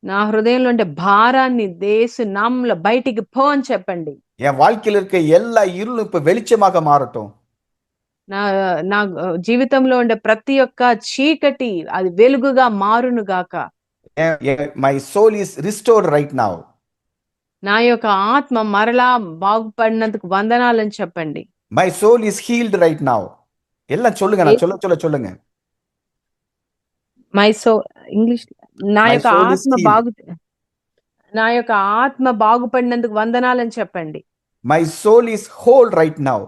నా హృదయంలో ఉండే భారాన్ని యేసు నామంలో బయటికి పో అని చెప్పండి. என் வாழ்க்கையில இருக்க எல்லா இருளும் இப்ப வெளிச்சமாக மாறட்டும். నా జీవితంలో ఉండే ప్రతి ఒక్క చీకటి అది వెలుగుగా మారును గాక. My soul is restored right now. నా యొక్క ఆత్మ మరలా బాగుపడినందుకు వందనాలని చెప్పండి. My soul is healed right now. எல்லாம் சொல்லுங்க, நான் சொல்லுங்க. మై సోల్ ఇంగ్లీష్ నా యొక్క ఆత్మ బాగుపడినందుకు వందనాలని చెప్పండి. My soul is whole right now.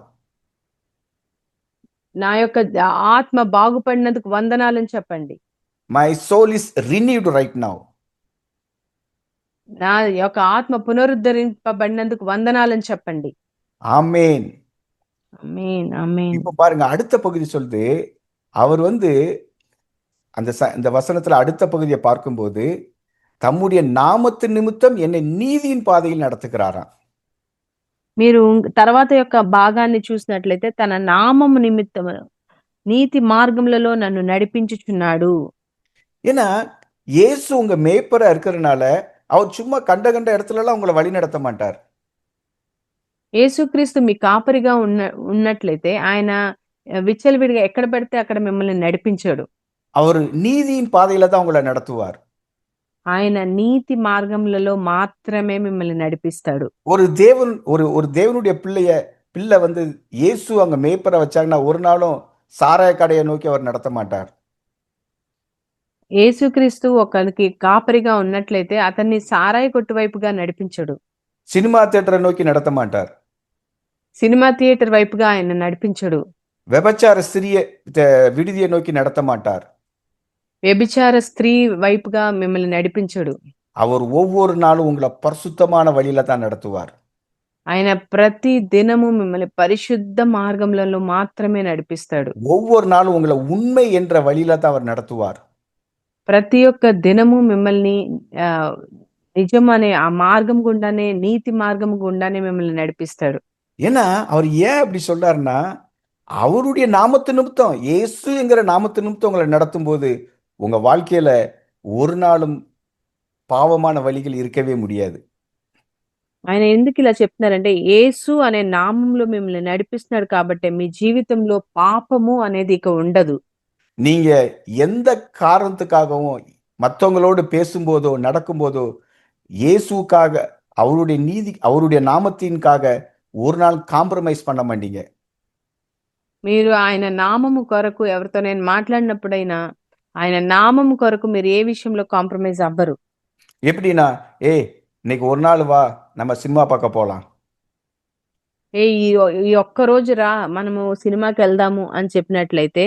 నా యొక్క ఆత్మ బాగుపడినందుకు వందనాలని చెప్పండి. My soul is renewed right now. నా యొక్క ఆత్మ పునరుద్ధరింపబడినందుకు వందనాలని చెప్పండి. ஆமென். ఆమేన్ ఆమేన్. இப்போ பாருங்க, அடுத்த பகுதி சொல்லுது, அவர் அந்த வசனத்துல அடுத்த பகுதியை பார்க்கும்போது தம்முடைய நாமத்து நிமித்தம் என்னை நீதியின் பாதையில் நடத்துகிறாராம். మీరు తర్వాత యొక్క భాగాన్ని చూసినట్లయితే తన నామము నిమిత్తం నీతి మార్గములలో నన్ను నడిపించుచున్నాడు. ஏன்னா இயேசு உங்க மேய்ப்பரா இருக்கிறதுனால அவர் சும்மா கண்ட இடத்துல எல்லாம் உங்களை வழி நடத்த மாட்டார். యేసుక్రీస్తు మీ కాపరిగా ఉన్నట్లయితే ఆయన విచ్చలవిడిగా ఎక్కడ పెడితే అక్కడ మిమ్మల్ని నడిపించాడు. அவர் நீதியின் பாதையில தான் உங்களை நடத்துவார். ఆయన నీతి మార్గములలో మాత్రమే మిమ్మల్ని నడిపిస్తాడు. ஒரு தேவனுடைய பிள்ளை இயேசு அங்க மேய்ப்பரை வச்சாங்கன்னா ஒரு நாளும் சாராய கடையை நோக்கி அவர் நடத்த மாட்டார். యేసుక్రీస్తు ఒకరికి కాపరిగా ఉన్నట్లయితే అతన్ని సారాయి కొట్టు వైపుగా నడిపించడు. సినిమా థియేటర్ నోకి நடத்த மாட்டார். సినిమా థియేటర్ వైపుగా ఆయన నడిపించడు. వ్యభిచార స్త్రీ విడిదిயை నోకి நடத்த மாட்டார். వ్యభిచార స్త్రీ వైపుగా మిమ్మల్ని నడిపించడు. அவர் ஒவ்வொரு நாளும் உங்களை பரிசுத்தமான வழியில தான் நடத்துவார். ఆయన ప్రతి దినము మిమ్మల్ని పరిశుద్ధ మార్గంలో మాత్రమే నడిపిస్తాడు. ஒவ்வொரு நாளும் உங்களை உண்மை என்ற வழியில தான் அவர் நடத்துவார். ప్రతి ఒక్క దినము మిమ్మల్ని నిజం అనే ఆ మార్గం గుండానే, నీతి మార్గం గుండానే మిమ్మల్ని నడిపిస్తాడు. ஏன்னா அவர் ஏன் அப்படி சொல்றாருன்னா, அவருடைய நாமத்து நிமித்தம், இயேசுங்கிற நாமத்து நிமித்தம் உங்களை நடத்தும் போது உங்க வாழ்க்கையில ஒரு நாளும் பாவமான வழிகள் இருக்கவே முடியாது. ఆయన ఎందుకు ఇలా చెప్తున్నారంటే, యేసు అనే నామంలో మిమ్మల్ని నడిపిస్తున్నాడు కాబట్టే మీ జీవితంలో పాపము అనేది ఇక ఉండదు. நீங்க எந்த காரணத்துக்காகவும் மற்றவங்களோடு பேசும்போதோ நடக்கும்போதோ இயேசுக்காக அவருடைய நீதி அவருடைய நாமத்தின்காக ஒரு நாள் காம்ப்ரமைஸ் பண்ண மாட்டீங்க. మీరు ఆయన నామము కొరకు ఎవరితో నేను మాట్లాడినప్పుడైనా, ఆయన నామము కొరకు మీరు ఏ విషయంలో కాంప్రమైజ్ అవ్వరు. எப்படின்னா, ஏய் இன்னைக்கு ஒரு நாள் வா நம்ம சினிமா பார்க்க போலாம். ఏ ఈ ఒక్క రోజు రా మనము సినిమాకి వెళ్దాము అని చెప్పినట్లయితే,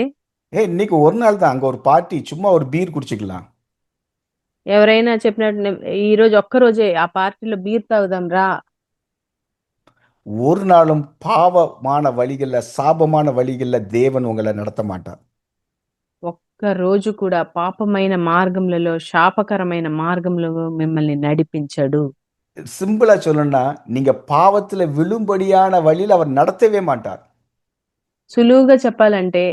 ஏய் இன்னைக்கு ஒரு நாள் தான், அங்க ஒரு பார்ட்டி, சும்மா ஒரு பீர் குடிச்சுக்கலாம். ఎవరైనా చెప్పినట్టు ఈ రోజు ఒక్క రోజే ఆ పార్టీలో బీర్ తాగుదాం రా, ஒரு நாளும் பாவமான வழிகள்ல சாபமான வழிகள்ல தேவன் உங்களை நடத்த மாட்டார். ఒక్క రోజు కూడా పాపమైన మార్గములలో, శాపకరమైన మార్గంలో మిమ్మల్ని నడిపించడు. சிம்பிளா சொல்லணும்னா நீங்க பாவத்துல விழும்படியான வழியில அவர் நடத்தவே மாட்டார். సులువుగా చెప్పాలంటే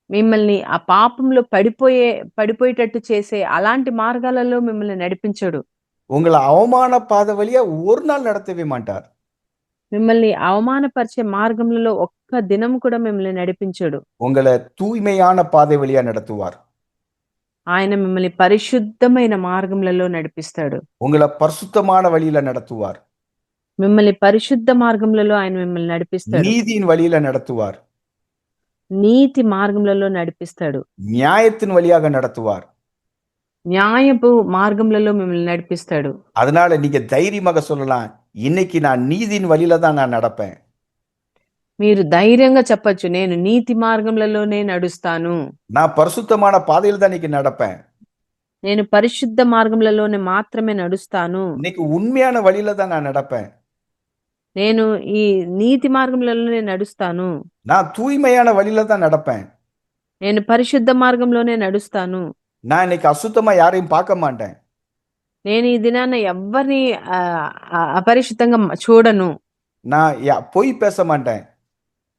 మిమ్మల్ని ఆ పాపంలో పడిపోయేటట్టు చేసే అలాంటి మార్గాలలో మిమ్మల్ని నడిపించడు. உங்களை அவமான பாதை வழியா ஒரு நாள் நடத்தவே மாட்டார். మిమ్మల్ని అవమానపరిచే మార్గములలో ఒక్క దినం కూడా మిమ్మల్ని నడిపించడు. உங்களை தூய்மையான பாதை வழியா நடத்துவார். ఆయన మిమ్మల్ని పరిశుద్ధమైన మార్గములలో నడిపిస్తాడు. உங்களை பரிசுத்தமான வழியில நடத்துவார். మిమ్మల్ని పరిశుద్ధ మార్గములలో ఆయన మిమ్మల్ని నడిపిస్తాడు. நீதியின் வழியில நடத்துவார். నీతి మార్గములలో నడిపిస్తాడు. நியாயத்தின் வழியாக நடத்துவார். న్యాయపు మార్గములలో మిమ్మల్ని నడిపిస్తాడు. அதனால நீங்க தைரியமாக சொல்லலாம், இன்னைக்கு நான் நீதியின் வழியில தான் நான் நடப்பேன். మీరు ధైర్యంగా చెప్పొచ్చు, నేను నీతి మార్గములలోనే నడుస్తాను, நான் பரிசுத்தமான பாதையில தான் இன்னைக்கு நடப்பேன். నేను పరిశుద్ధ మార్గములలోనే మాత్రమే నడుస్తాను, இன்னைக்கு உண்மையான வழியில தான் நான் நடப்பேன். నేను ఈ నీతి మార్గములలోనే నడుస్తాను, நான் தூய்மையான வழியில தான் நடப்பேன். నేను పరిశుద్ధ మార్గంలోనే నడుస్తాను, நான் இன்னைக்கு அசுத்தமா யாரையும் பார்க்க மாட்டேன். నేను ఈ దినాన ఎవ్వరిని అపరిశుద్ధంగా చూడను, நான் பொய் பேச மாட்டேன்.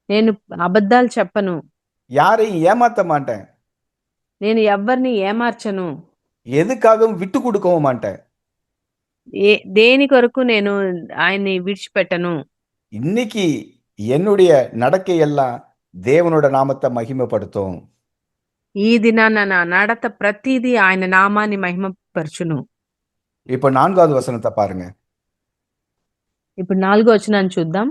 నేను అబద్ధాలు చెప్పను, யாரையும் ஏமாத்த மாட்டேன். నేను ఎవ్వరిని ఏమార్చను, எதுக்காகவும் விட்டு கொடுக்கவும் மாட்டேன். దేని కొరకు నేను ఆయన్ని విడిచిపెట్టను. இன்னைக்கு என்னுடைய நடக்கை எல்லாம் தேவனோட நாமத்தை மகிமைப்படுத்தும். ఈ దినాన నా నడత ప్రతిదీ ఆయన నామాన్ని మహిమపరచును. இப்ப 4வது வசனத்தை பாருங்க. ఇప్పుడు 4వ వచనాన్ని చూద్దాం.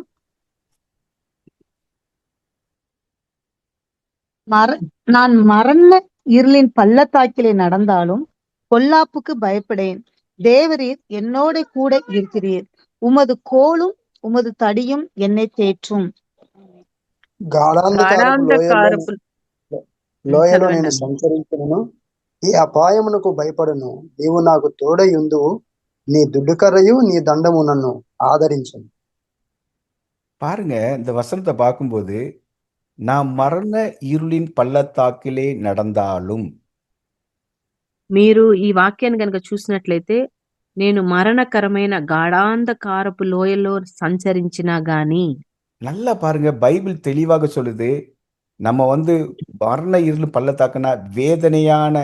நான் மரண இருளின் பள்ளத்தாக்கிலே நடந்தாலும் பொல்லாப்புக்கு பயப்படேன். தேவரீர் என்னோட கூட இருக்கிறீர். உமது கோலும் உமது தடியும் என்னை தேற்றும். గాఢాంధకారపు లోయలో నేను చదవండి. సంచరించును, ఈ అపాయమునకు భయపడను. నీవు నాకు తోడయుందువు, నీ దుడ్డుకర్రయు నీ దండము నన్ను ఆదరించును. பாருங்க, இந்த வசனத்தை பார்க்கும்போது, நான் மரண இருளின் பள்ளத்தாக்கிலே நடந்தாலும், మీరు ఈ వాక్యాన్ని కనుక చూసినట్లయితే, నేను మరణకరమైన గాఢాంధకారపు లోయలో సంచరించినా గాని, நல்லா பாருங்க, பைபிள் தெளிவாக சொல்லுது, நம்ம மரண இருள் பள்ளத்தாக்குனா வேதனையான,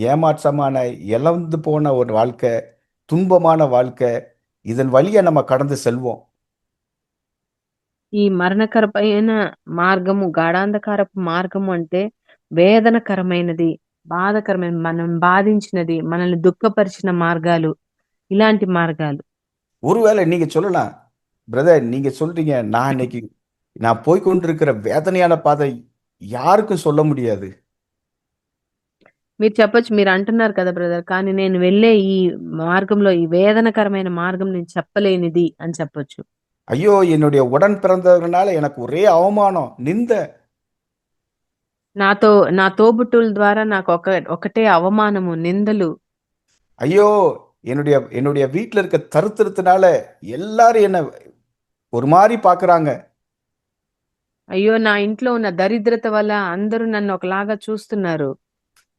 ஏமாற்றமான, இழந்து போன ஒரு வாழ்க்கை, துன்பமான வாழ்க்கை, இதன் வழியா நம்ம கடந்து செல்வோம். ఈ మరణకరమైన మార్గము, గాఢాంధకారపు మార్గము అంటే వేదనకరమైనది, బాధకరమైన, మనం బాధించినది, మనల్ని దుఃఖపరిచిన మార్గాలు, ఇలాంటి మార్గాలు. ஒருவேளை நீங்க சொல்லலாம், பிரதர் நீங்க சொல்றீங்க, நான் போய்கொண்டிருக்கிற வேதனையான பாதை யாருக்கும் சொல்ல முடியாது. మీరు చెప్పొచ్చు, మీరు అంటున్నారు కదా బ్రదర్, కానీ నేను వెళ్ళే ఈ మార్గంలో, ఈ వేదనకరమైన మార్గం నేను చెప్పలేనిది అని చెప్పొచ్చు. ஐயோ, என்னுடைய உடன் பிறந்தவர்களால எனக்கு ஒரே அவமானம், நிந்த. నా తోబుట్టుల ద్వారా నాకు ఒకటే అవమానము, నిందలు. ஐயோ, என்னுடைய வீட்டுல இருக்க தருத்திரத்தினால எல்லாரும் என்ன ஒரு மாதிரி பாக்குறாங்க. అయ్యో, నా ఇంట్లో ఉన్న దరిద్రత వల్ల అందరూ నన్ను ఒకలాగా చూస్తున్నారు.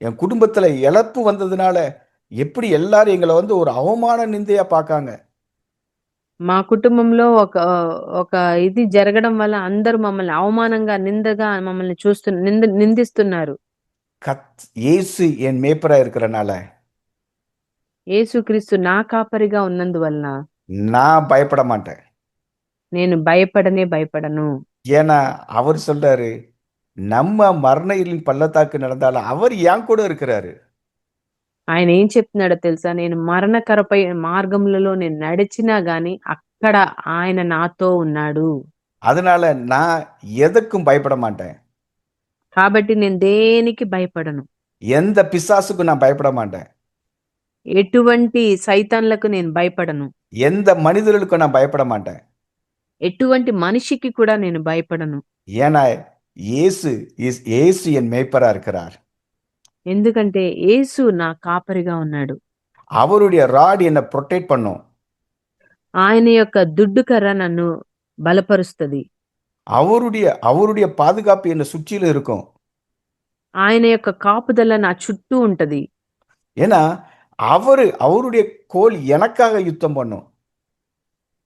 என் குடும்பத்துல இழப்பு வந்ததுனால எப்படி எல்லாரும் எங்களை வந்து ஒரு அவமான நிந்தையா பார்க்காங்க. మా కుటుంబంలో ఒక ఇది జరగడం వల్ల అందరూ మమ్మల్ని అవమానంగా, నిందగా మమ్మల్ని నిందిస్తున్నారు. இயேசு என் மேய்ப்பரா இருக்கிறனால యేసుక్రీస్తు నా కాపరిగా ఉన్నందువలన நான் பயப்பட மாட்டேன். నేను భయపడను. ஏன்னா அவர் சொல்றாரு, நம்ம மரண இருளின் பள்ளத்தாக்கு நடந்தாலும் அவர் என் கூட இருக்கிறாரு. ఆయన ఏం చెప్తున్నాడో తెలుసా? నేను మరణకరపై మార్గములలో నేను నడిచినా గాని అక్కడ ఆయన నాతో ఉన్నాడు. அதனால நான் எதுக்கும் பயப்பட மாட்டேன். కాబట్టి నేను దేనికి భయపడను. எந்த பிசாசுக்கும் நான் பயப்பட மாட்டேன். ఎటువంటి సైతాన్లకు నేను భయపడను. எந்த மனிதர்களுக்கும் நான் பயப்பட மாட்டேன். ఎటువంటి మనిషికి కూడా నేను భయపడను. ஏன்னா இயேசு என் மேய்ப்பரா இருக்கிறார். ఎందుకంటే యేసు నా కాపరిగా ఉన్నాడు. அவருடைய ராட் என்னை ப்ரொடெக்ட் பண்ணும். ఆయన యొక్క దుడ్డుకర్ర నన్ను బలపరుస్తది. அவருடைய பாதுகாப்பு என்னை சுற்றிலும் இருக்கும். ఆయన యొక్క కాపుదల నా చుట్టూ ఉంటది. ஏன்னா அவருடைய கோல் எனக்காக யுத்தம் பண்ணும்.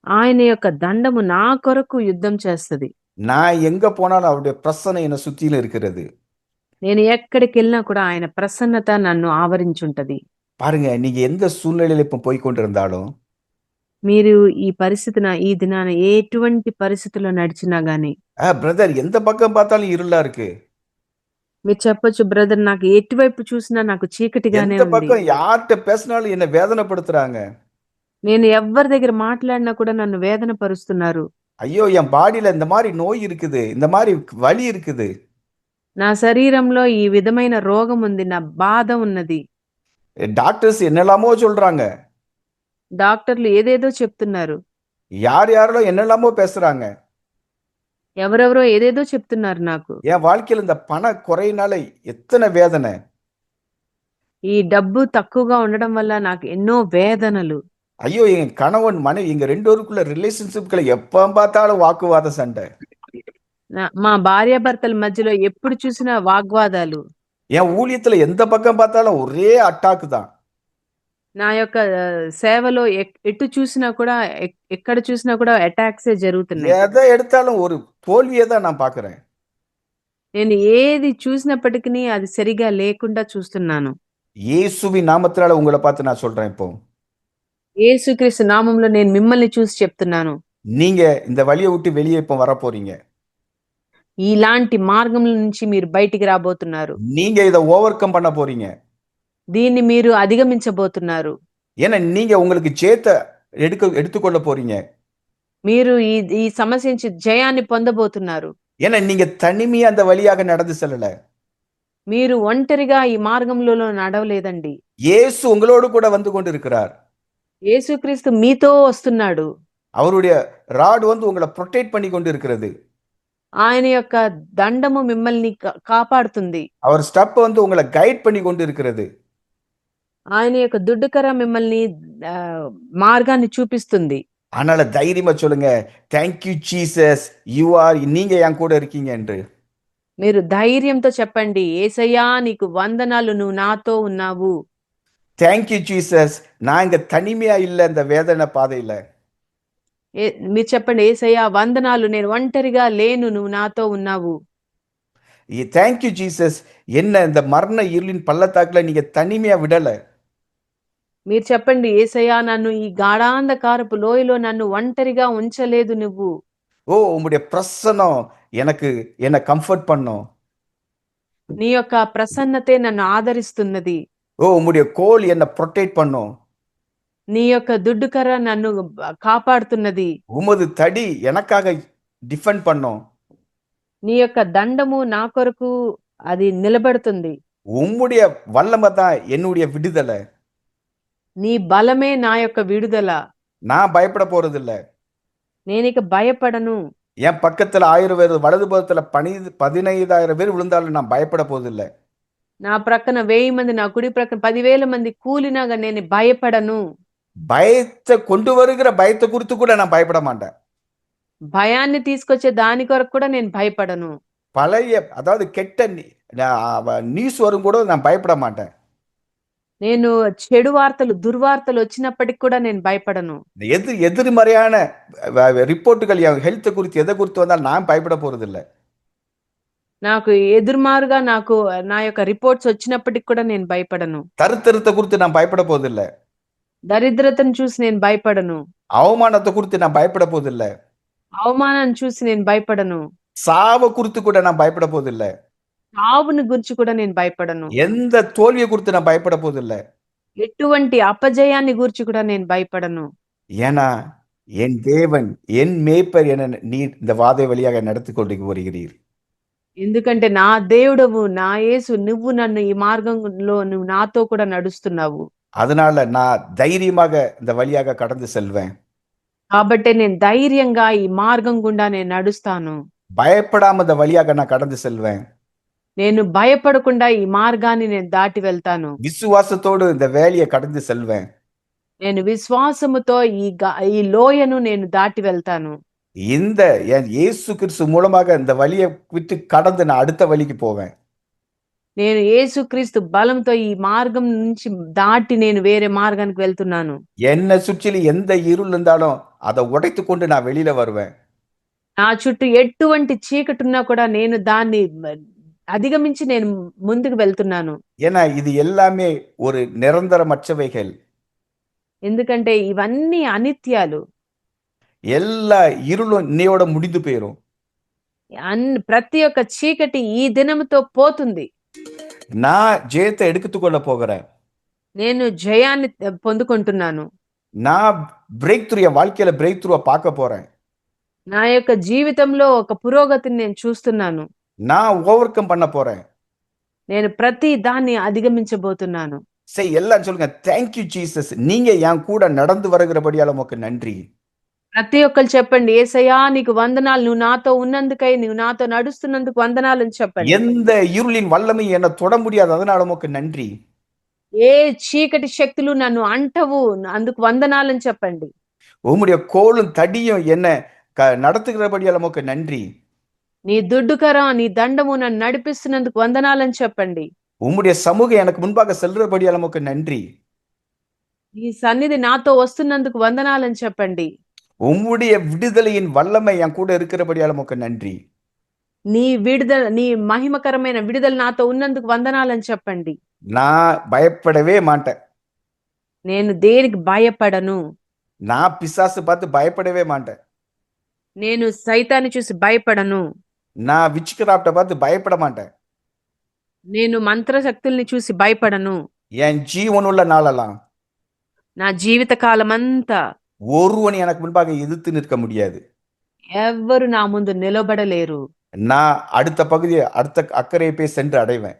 ఆయన యొక్క దండము నా కొరకు యుద్ధం చేస్తది. நான் எங்க போனாலும் அவருடைய பிரசன்னம் என்னை சுற்றிலும் இருக்கிறது. నేను ఎక్కడికి వెళ్ళినా కూడా ఆయన ప్రసన్నత నన్ను ఆవరించుంటది. பாருங்க, நீங்க எந்த சூழ்நிலையில இப்ப போய் கொண்டிருந்தாலும் మీరు ఈ దినాన ఎటువంటి పరిస్థితుల్లో నడిచినా గాని பிரதர் எந்த பக்கம் பார்த்தாலும் இருளா இருக்கு. మీరు చెప్పొచ్చు, బ్రదర్ నాకు ఎటువైపు చూసినా నాకు చీకటిగానే எந்த ఉంది. பக்கம் யார்கிட்ட பேசினாலும் என்ன வேதனைப்படுத்துறாங்க. నేను ఎవరి దగ్గర మాట్లాడినా కూడా నన్ను వేదన పరుస్తున్నారు. ஐயோ, என் பாடியில இந்த மாதிரி நோய் இருக்குது, இந்த மாதிரி வலி இருக்குது. నా శరీరంలో ఈ విధమైన రోగం ఉంది, నా బాధ ఉన్నది. டாக்டர்ஸ் என்னெல்லாமோ சொல்றாங்க. డాక్టర్లు ఏదేదో చెప్తున్నారు. யாரோ என்னெல்லாமோ பேசுறாங்க. ఎవరెవరో ఏదేదో చెప్తున్నారు నాకు. என் வாழ்க்கையில இந்த பண குறையினால எத்தனை வேதனை. ఈ డబ్బు తక్కువగా ఉండడం వల్ల నాకు ఎన్నో వేదనలు. ஐயோ, என் கணவன் மனைவி எங்க ரெண்டு பேருக்குள்ள ரிலேஷன்ஷிப்ல எப்ப பார்த்தாலும் வாக்குவாத சண்டை. మా భార్యాభర్తల మధ్యలో ఎప్పుడు చూసినా వాగ్వాదాలు. என் ஊழியத்துல எந்த பக்கம் பார்த்தாலும் ஒரே அட்டாக் தான். నా యొక్క సేవలో ఎటు చూసినా కూడా ఎక్కడ చూసినా కూడా అటాక్సే జరుగుతున్నాయి. எதை எடுத்தாலும் ஒரு தோல்வியை தான் நான் பாக்குறேன். నేను ఏది చూసినప్పటికీ అది సరిగా లేకుండా చూస్తున్నాను. இயேசுவின் நாமத்தினால உங்களை பார்த்து நான் சொல்றேன், இப்போ యేసుక్రీస్తు నామంలో నేను మిమ్మల్ని చూసి చెప్తున్నాను. நீங்க இந்த வழியை விட்டு வெளியே இப்போ வர போறீங்க. ఇలాంటి మార్గంల నుంచి మీరు బయటికి రాబోతున్నారు. நீங்க இதை ஓவர் கம் பண்ண போறீங்க. దీన్ని మీరు అధిగమించబోతున్నారు. ஏன்னா நீங்க உங்களுக்கு ஜெயத்தை எடுத்துக்கொள்ள போறீங்க. మీరు ఈ సమస్య నుంచి జయాన్ని పొందబోతున్నారు. ஏன்னா நீங்க தனிமையா அந்த வழியாக நடந்து செல்லல. మీరు ఒంటరిగా ఈ మార్గంలో నడవలేదండి. இயேசு உங்களோடு கூட வந்து கொண்டிருக்கிறார். యేసుక్రీస్తు మీతో వస్తున్నాడు. அவருடைய ராட் வந்து உங்களை ப்ரொடெக்ட் பண்ணி கொண்டு இருக்கிறது. ఆయన యొక్క దండము మిమ్మల్ని కాపాడుతుంది. அவர் ஸ்டெப் வந்து உங்களை கைட் பண்ணி கொண்டு இருக்கிறது. ఆయన యొక్క దుడ్డుకర మిమ్మల్ని మార్గాన్ని చూపిస్తుంది. அதனால தைரியமா சொல்லுங்க, தேங்க்யூ ஜீசஸ், நீங்க என் கூட இருக்கீங்க என்று. మీరు ధైర్యంతో చెప్పండి, యేసయ్యా నీకు వందనాలు, నువ్వు నాతో ఉన్నావు. தேங்க்யூ ஜீசஸ், நான் இங்க தனிமையா இல்ல இந்த வேதனை பாதையில. మీరు చెప్పండి, యేసయ్యా వందనాలు, నేను ఒంటరిగా లేను, నువ్వు నాతో ఉన్నావు. தேங்க்யூ ஜீசஸ், என்ன இந்த மரண இருளின் பள்ளத்தாக்குல நீங்க தனிமையா விடல. మీరు చెప్పండి, యేసయ్యా నన్ను ఈ గాఢాంధకారపు లోయలో నన్ను ఒంటరిగా ఉంచలేదు నువ్వు. உம்முடைய பிரசன்னம் என்ன கம்ஃபர்ட் பண்ணும். నీ యొక్క ప్రసన్నతే నన్ను ఆదరిస్తున్నది. உம்முடைய கோல் என்ன ப்ரொடெக்ட் பண்ணும். నీ యొక్క దుడ్డుకర నన్ను కాపాడుతున్నది. உமது தடி எனக்காக டிஃபெண்ட் பண்ணும். నీ యొక్క దండము నా కొరకు అది నిలబడుతుంది. உம்முடைய வல்லமை தான் என்னுடைய விடுதலை. నీ బలమే నా యొక్క విడుదల. நான் பயப்பட போறது இல்ல. నేనిక భయపడను. என் பக்கத்துல 1000 பேர், வலது பக்கத்துல 15,000 பேர் விழுந்தாலும் நான் பயப்பட போதில்ல. నా ప్రక్కన 1000 మంది, నా కుడి ప్రక్కన 10,000 మంది కూలినాగా నేను భయపడను. பயத்தை கொண்டு வருகிற பயத்தை குறித்து கூட நான் பயப்பட மாட்டேன். భయాన్ని తీసుకొచ్చే దాని కొరకు కూడా నేను భయపడను. பழைய அதாவது கெட்ட நியூஸ் வரும் கூட நான் பயப்பட மாட்டேன். నేను చెడు వార్తలు, దుర్వార్తలు వచ్చినప్పటికి కూడా నేను భయపడను. எதிர்மறையான ரிப்போர்ட்டுகள் என் ஹெல்த் குறித்து எதை குறித்து வந்தால் நான் பயப்பட போறதில்லை. నాకు ఎదురుమారుగా నా యొక్క రిపోర్ట్స్ వచ్చినప్పటికి కూడా నేను భయపడను. தரித்திரத்தை குறித்து நான் பயப்பட போவதில்லை. దరిద్రతను చూసి నేను భయపడను. அவமானத்தை குறித்து நான் பயப்பட போவதில்லை. అవమానాన్ని చూసి నేను భయపడను. சாவை குறித்து கூட நான் பயப்பட போவதில்லை. చావుని గురించి కూడా నేను భయపడను. எந்த தோல்வியை குறித்து நான் பயப்பட போவதில்லை. ఎటువంటి అపజయాన్ని గురించి కూడా నేను భయపడను. ஏன்னா என் தேவன் என் மேய்ப்பர் என நீர் இந்த வாதை வழியாக நடத்தி கொண்டு வருகிறீர். ఎందుకంటే నా దేవుడవు, నా యేసు, నువ్వు నన్ను ఈ మార్గంలో నువ్వు నాతో కూడా నడుస్తున్నావు. அதனால நான் தைரியமாக இந்த வழியாக கடந்து செல்வேன். కాబట్టి నేను ధైర్యంగా ఈ మార్గం గుండా నేను నడుస్తాను. பயப்படாம இந்த வழியாக நான் கடந்து செல்வேன். నేను భయపడకుండా ఈ మార్గాన్ని నేను దాటి వెళ్తాను. விசுவாசத்தோடு இந்த வேலையை கடந்து செல்வேன். నేను విశ్వాసముతో ఈ లోయను నేను దాటి వెళ్తాను. இந்த இயேசு கிறிஸ்து மூலமாக இந்த வழியை விட்டு கடந்து நான் அடுத்த வழிக்கு போவேன். నేను యేసుక్రీస్తు బలంతో ఈ మార్గం నుంచి దాటి నేను వేరే మార్గానికి వెళ్తున్నాను. என்னை சுற்றிலும் எந்த இருள் இருந்தாலும் அதை உடைத்து கொண்டு நான் வெளியில வருவேன். నా చుట్టూ ఎటువంటి చీకటి ఉన్నా కూడా నేను దాన్ని అధిగమించి నేను ముందుకు వెళ్తున్నాను. ஏன்னா இது எல்லாமே ஒரு நிரந்தரமற்றவைகள். ఎందుకంటే ఇవన్నీ అనిత్యాలు. எல்லா இருளும் இன்னையோட முடிந்து போயிரும். ప్రతి ఒక్క చీకటి ఈ దినముతో పోతుంది. நான் ஜெயத்தை எடுத்துக்கொள்ள போகிறேன். నేను జయాన్ని పొందుకుంటున్నాను. நான் பிரேக் த்ரூ வாழ்க்கையில பிரேக் த்ரூ பார்க்க போறேன். నా యొక్క జీవితంలో ఒక పురోగతిని నేను చూస్తున్నాను. நான் ஓவர் கம் பண்ண போறேன். నేను ప్రతి దాన్ని అధిగమించబోతున్నాను. சரி, எல்லாம் சொல்லுங்க, தேங்க்யூ ஜீசஸ், நீங்க என் கூட நடந்து வருகிறபடியால உமக்கு நன்றி. ప్రతి ఒక్కరు చెప్పండి, యేసయ్యా నీకు వందనాలు, నువ్వు నాతో ఉన్నందుకై, నువ్వు నాతో నడుస్తున్నందుకు వందనాలు అని చెప్పండి. எந்த இருளின் வல்லமை என்ன தொட முடியாது, அதனால உமக்கு நன்றி. ఏ చీకటి శక్తులు నన్ను అంటవు, అందుకు వందనాలు అని చెప్పండి. உம்முடைய கோலும் தடியும் என்ன நடத்துகிறபடியால உமக்கு நன்றி. నీ దుడ్డుకరం, నీ దండము నన్ను నడిపిస్తున్నందుకు వందనాలని చెప్పండి. உம்முடைய சமூகம் எனக்கு முன்பாக செல்றபடியால உமக்கு நன்றி. నీ సన్నిధి నాతో వస్తున్నందుకు వందనాలని చెప్పండి. உம்முடைய விடுதலையின் வல்லமை என் கூட இருக்கிறபடியால உமக்கு நன்றி. నీ మహిమకరమైన విడుదల నాతో ఉన్నందుకు వందనాలని చెప్పండి. நான் பயப்படவே மாட்டேன். నేను దేనికి భయపడను. நான் பிசாசு பார்த்து பயப்படவே மாட்டேன். నేను సైతాన్ని చూసి భయపడను. நான் விச்கிராஃப்ட பார்த்து பயப்பட மாட்டேன். నేను మంత్రశక్తుల్ని చూసి భయపడను. என் ஜீவனுள்ள நாளெல்லாம் నా జీవిత కాలమంతా ஒருவன் எனக்கு முன்பாக எதிர்த்து நிற்க முடியாது. ఎవ్వరు నా ముందు నిలబడలేరు. நான் அடுத்த பகுதியை, அடுத்த அக்கறையை போய் சென்று அடைவேன்.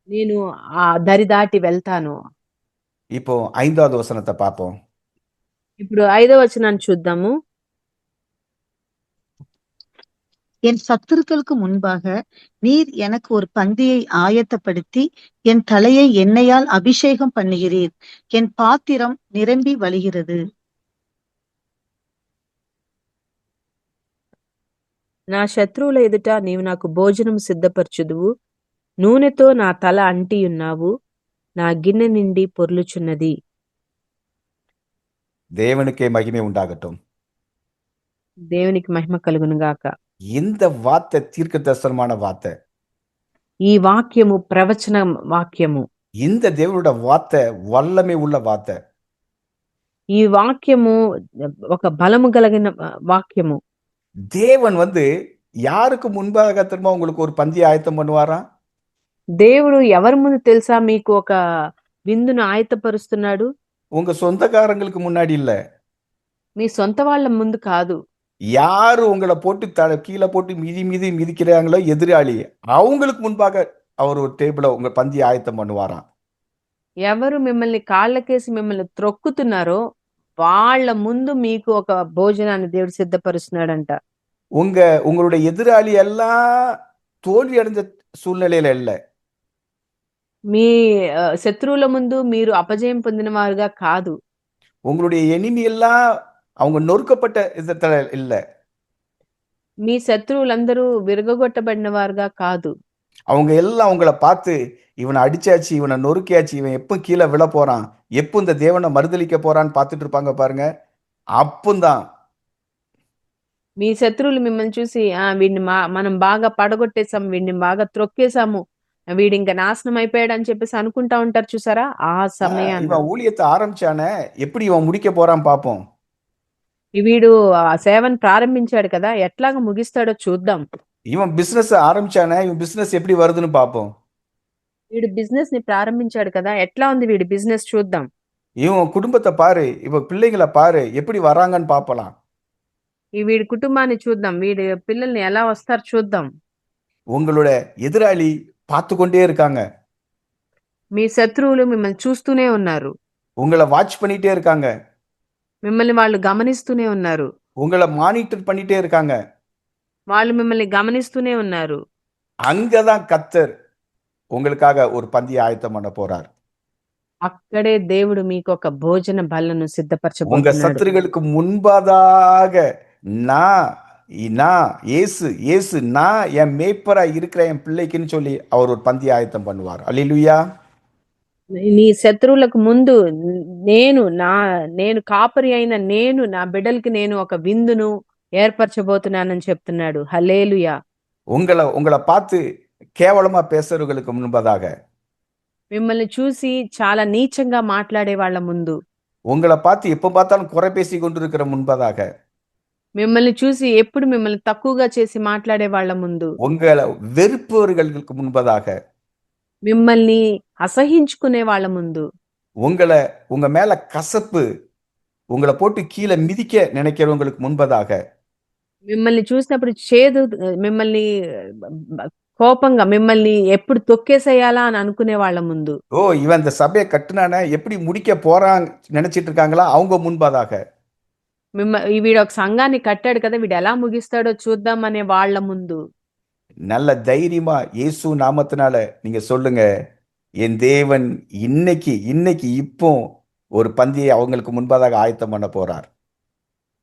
నేను ఆ దరి దాటి వెళ్తాను. இப்போ 5வது வசனத்தை பார்ப்போம். ఇప్పుడు 5వ వచనాన్ని చూద్దాము. என் சத்துருக்களுக்கு முன்பாக நீர் எனக்கு ஒரு பந்தியை ஆயத்தப்படுத்தி என் தலையை எண்ணெயால் அபிஷேகம் பண்ணுகிறீர். என் பாத்திரம் நிரம்பி வழிகிறது. నా శత్రువుల ఎదుట నీవు నాకు భోజనం సిద్ధపరచుదువు. నూనెతో నా తల అంటియున్నావు. నా గిన్నె నిండి పొర్లుచున్నది. தேவனுக்கே மகிமை உண்டாகட்டும். దేవునికి మహిమ కలుగును గాక. இந்த வார்த்தை தீர்க்க தரிசனமான வார்த்தை. ఈ వాక్యము ప్రవచన వాక్యము. இந்த தேவனோட வார்த்தை வல்லமை உள்ள வார்த்தை. ఈ వాక్యము ఒక బలము కలిగిన వాక్యము. தேவன் யாருக்கு முன்பாக திரும்ப உங்களுக்கு ஒரு பந்தி ஆயத்தம் பண்ணுவாரா? దేవుడు ఎవరి ముందు తెలుసా మీకు ఒక విందును ఆయత్తపరుస్తున్నాడు? உங்க சொந்தக்காரங்களுக்கு முன்னாடி இல்ல. మీ సొంత వాళ్ళ ముందు కాదు. யாரு உங்களை போட்டு கீழே போட்டு மிதிக்கிறாங்களோ எதிராளி, அவங்களுக்கு முன்பாக அவர் ஒரு டேபிள உங்க பந்தி ஆயத்தம் பண்ணுவாராம். ఎవరు మిమ్మల్ని కాళ్ళకేసి మిమ్మల్ని త్రొక్కుతున్నారో వాళ్ళ ముందు మీకు ఒక భోజనాన్ని దేవుడు సిద్ధపరుస్తున్నాడంట. உங்களுடைய எதிராளி எல்லாம் தோல்வி அடைஞ்ச சூழ்நிலையில இல்ல. మీ శత్రువుల ముందు మీరు అపజయం పొందిన వారుగా కాదు. உங்களுடைய எனிமி எல்லாம் அவங்க நொறுக்கப்பட்ட விதத்துல இல்ல. మీ శత్రువులందరూ విరగొట్టబడిన వారుగా కాదు. அவங்க எல்லாம் உங்களை பார்த்து இவனை அடிச்சாச்சு, இவனை நொறுக்கியாச்சு, இவன் எப்போ கீழே விழ போறான், எப்போ இந்த தேவனை மறுதலிக்க போறான்னு பார்த்துட்டு இருப்பாங்க பாருங்க. அப்பந்தான் మీ శత్రువులు మిమ్మల్ని చూసి వీడిని మనం బాగా పడగొట్టేసాం, వీడిని బాగా త్రొక్కేసాము, వీడి ఇంకా నాశనం అయిపోయాడు అని చెప్పేసి అనుకుంటా ఉంటారు చూసారా, ఆ సమయాన இவன் ஊழியத்தை ஆரம்பிச்சானே, எப்படி இவன் முடிக்க போறான் பார்ப்போம். వీడు ఆ సేవను ప్రారంభించాడు కదా, ఎట్లాగా ముగిస్తాడో చూద్దాం. இவன் பிசினஸ் ஆரம்பிச்சானே, இவன் பிசினஸ் எப்படி வருதுன்னு பார்ப்போம். వీడు బిజినెస్ ని ప్రారంభించాడు కదా, ఎట్లా ఉంది వీడి బిజినెస్ చూద్దాం. இவன் குடும்பத்தை பாரு, இவன் பிள்ளைங்களை பாரு, எப்படி வராங்கன்னு பார்ப்பலாம். వీడి కుటుంబాన్ని చూద్దాం, వీడి పిల్లల్ని ఎలా వస్తారు చూద్దాం. உங்களோட எதிராளி பார்த்து கொண்டே இருக்காங்க, మీ శత్రువులు మిమ్మల్ని చూస్తూనే ఉన్నారు, உங்களை வாட்ச் பண்ணிட்டே இருக்காங்க, మిమ్మల్ని వాళ్ళు గమనిస్తూనే ఉన్నారు, உங்களை மானிட்டர் பண்ணிட்டே இருக்காங்க. వాళ్ళు మిమ్మల్ని గమనిస్తూనే ఉన్నారు. அங்கதான் கர்த்தர் உங்களுக்காக ஒரு பந்தியை ஆயத்தம் பண்ண போறார். అక్కడే దేవుడు మీకు ఒక భోజన బల్లను உங்க సిద్ధపరచబోతున్నాడు. சத்துருகளுக்கு முன்பதாக நான் நான் இயேசு இயேசு நான் என் மேய்ப்பரா இருக்கிற என் பிள்ளைக்குன்னு சொல்லி அவர் ஒரு பந்தியை ஆயத்தம் பண்ணுவார். அல்லேலூயா. నీ శత్రువులకు ముందు నేను కాపరి అయిన నేను నా బిడ్డలకి నేను ఒక విందును ఏర్పరచబోతున్నానని చెప్తున్నాడు. హల్లెలూయా. உங்களை உங்களை பார்த்து கேவலமா பேசுறவர்களுக்கு முன்பதாக, మిమ్మల్ని చూసి చాలా నీచంగా మాట్లాడే వాళ్ళ ముందు, உங்களை பார்த்து எப்ப பார்த்தாலும் குறை பேசி கொண்டிருக்கிற முன்பதாக, మిమ్మల్ని చూసి ఎప్పుడు మిమ్మల్ని తక్కువగా చేసి మాట్లాడే వాళ్ళ ముందు, உங்களை வெறுப்பவர்களுக்கு முன்பதாக, మిమ్మల్ని అసహించుకునే వాళ్ళ ముందు, உங்களை உங்க மேல கசப்பு, உங்களை போட்டு கீழே மிதிக்க நினைக்கிறவங்களுக்கு முன்பதாக, మిమ్మల్ని చూసినప్పుడు చేదు, మిమ్మల్ని కోపంగా మిమ్మల్ని ఎప్పుడు తొక్కేసేయాలా అని అనుకునే వాళ్ళ ముందు, ஓ இவன் இந்த சபையை கட்டுனானே எப்படி முடிக்க போறான் நினைச்சிட்டு இருக்காங்களா அவங்க முன்பதாக, వీడు ఒక సంఘాన్ని కట్టాడు కదా, వీడు ఎలా ముగిస్తాడో చూద్దాం అనే వాళ్ళ ముందు, நல்ல தைரியமா இயேசு நாமத்தினால நீங்க சொல்லுங்க, என் தேவன் இன்னைக்கு இன்னைக்கு இப்போ ஒரு பந்தியை அவங்களுக்கு முன்பதாக ஆயத்தம் பண்ண போறார்.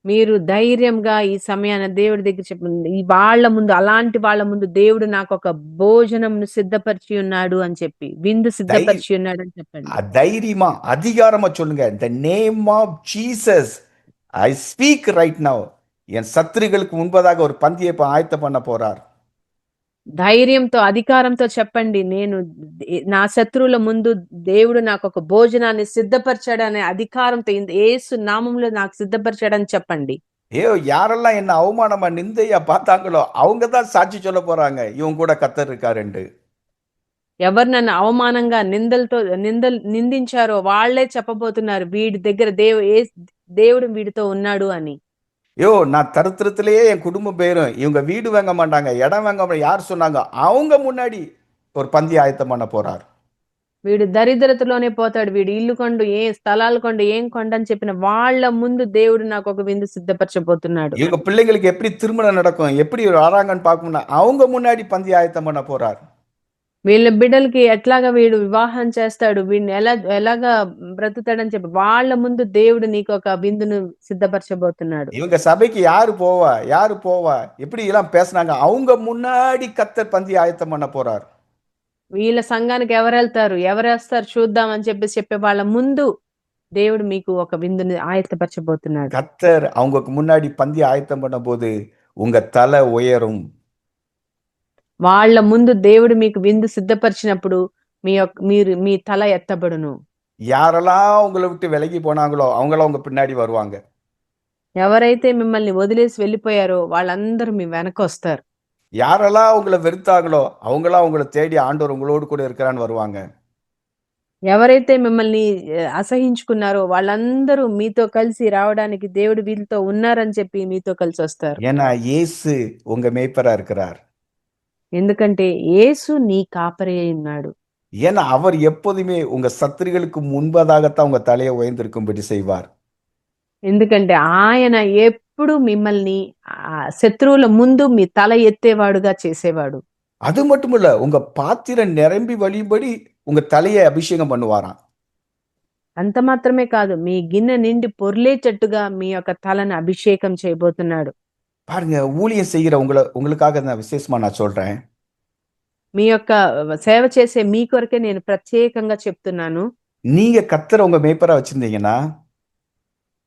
మీరు ధైర్యంగా ఈ సమయాన దేవుడి దగ్గర చెప్పండి, ఈ వాళ్ళ ముందు, అలాంటి వాళ్ళ ముందు దేవుడు నాకు ఒక భోజనం సిద్ధపరిచి ఉన్నాడు అని చెప్పి, విందు సిద్ధపరిచి ఉన్నాడు అని చెప్పండి. தைரியமா அதிகாரமா சொல்லுங்க, இந்த name of Jesus I speak right now, என் சத்துருகளுக்கு முன்பதாக ஒரு பந்தியை இப்ப ஆயத்தம் பண்ண போறார். ధైర్యంతో అధికారంతో చెప్పండి, నేను నా శత్రువుల ముందు దేవుడు నాకు ఒక భోజనాన్ని సిద్ధపరిచాడనే అధికారంతో యేసు నామంలో నాకు సిద్ధపరిచాడని చెప్పండి. யாரெல்லாம் என்ன அவமானமா நிந்தையா பார்த்தாங்களோ அவங்க தான் சாட்சி சொல்ல போறாங்க, இவன் கூட கர்த்தர் இருக்காருண்டு. ఎవరు నన్ను అవమానంగా నిందించారో వాళ్ళే చెప్పబోతున్నారు, వీడి దగ్గర దేవుడు వీడితో ఉన్నాడు అని. நான் தரித்திரத்திலேயே என் குடும்பம் போயிரும், இவங்க வீடு வாங்க மாட்டாங்க, இடம் வாங்க மாட்டாங்க, யார் சொன்னாங்க, அவங்க முன்னாடி ஒரு பந்தி ஆயத்தம் பண்ண போறார். వీడు దరిద్రతలోనే పోతాడు, వీడు ఇల్లు కొండు స్థలాలు కొండు ఏం కొండని చెప్పిన వాళ్ళ ముందు దేవుడు నాకు ఒక విందు సిద్ధపరచబోతున్నాడు. இவங்க பிள்ளைங்களுக்கு எப்படி திருமணம் நடக்கும், எப்படி வராங்கன்னு பார்க்கணும்னா அவங்க முன்னாடி பந்தி ஆயத்தம் பண்ண போறார். వీళ్ళ బిడ్డలకి ఎట్లాగా వీడు వివాహం చేస్తాడు, వీడిని ఎలాగా బ్రతుకుతాడని చెప్పి వాళ్ళ ముందు దేవుడు నీకు ఒక విందును సిద్ధపరచబోతున్నాడు. இவங்க சபைக்கு யாரு போவா எப்படி எல்லாம் பேசுனாங்க, அவங்க முன்னாடி கர்த்தர் பந்தி ஆயத்தம் பண்ண போறார். వీళ్ళ సంఘానికి ఎవరేస్తారు చూద్దాం అని చెప్పే వాళ్ళ ముందు దేవుడు మీకు ఒక విందుని ఆయత్తపరచబోతున్నాడు. கர்த்தர் அவங்களுக்கு முன்னாடி பந்தி ஆயத்தம் பண்ண போது உங்க தலை உயரும். వాళ్ళ ముందు దేవుడు మీకు విందు సిద్ధపరిచినప్పుడు మీ తల ఎత్తబడును. யாரெல்லாம் உங்களை விட்டு விலகி போனாங்களோ அவங்களாம் உங்க பின்னாடி வருவாங்க. ఎవరైతే మిమ్మల్ని వదిలేసి వెళ్ళిపోయారో వాళ్ళందరూ మీ వెనక వస్తారు. யாரெல்லாம் உங்களை வெறுத்தாங்களோ அவங்களாம் உங்களை தேடி ஆண்டவர் உங்களோடு கூட இருக்கிறான்னு வருவாங்க. ఎవరైతే మిమ్మల్ని అసహించుకున్నారో వాళ్ళందరూ మీతో కలిసి రావడానికి దేవుడు వీళ్ళతో ఉన్నారని చెప్పి మీతో కలిసి వస్తారు. ஏன்னா இயேசு உங்க மேய்ப்பரா இருக்கிறார். ఎందుకంటే యేసు నీ కాపరి అయి ఉన్నాడు. ஏன்னா அவர் எப்போதுமே உங்க சத்துருகளுக்கு முன்பதாகத்தான் உங்க தலையை உயர்ந்திருக்கும்படி செய்வார். ఎందుకంటే ఆయన ఎప్పుడు మిమ్మల్ని శత్రువుల ముందు మీ తల ఎత్తేవాడుగా చేసేవాడు. அது மட்டுமல்ல, உங்க பாத்திரம் நிரம்பி வழிபடி உங்க தலையை அபிஷேகம் பண்ணுவாராம். అంత మాత్రమే కాదు, మీ గిన్నె నిండి పొర్లేటట్టుగా మీ యొక్క తలను అభిషేకం చేయబోతున్నాడు. பாருங்க, ஊழியம் செய்கிற உங்களுக்காக நான் விசேஷமா நான் சொல்றேன். మీ యొక్క సేవ చేసే మీ కొరకే నేను ప్రత్యేకంగా చెప్తున్నాను. நீங்க கர்த்தரை உங்க மேய்ப்பரா வச்சிருந்தீங்கன்னா,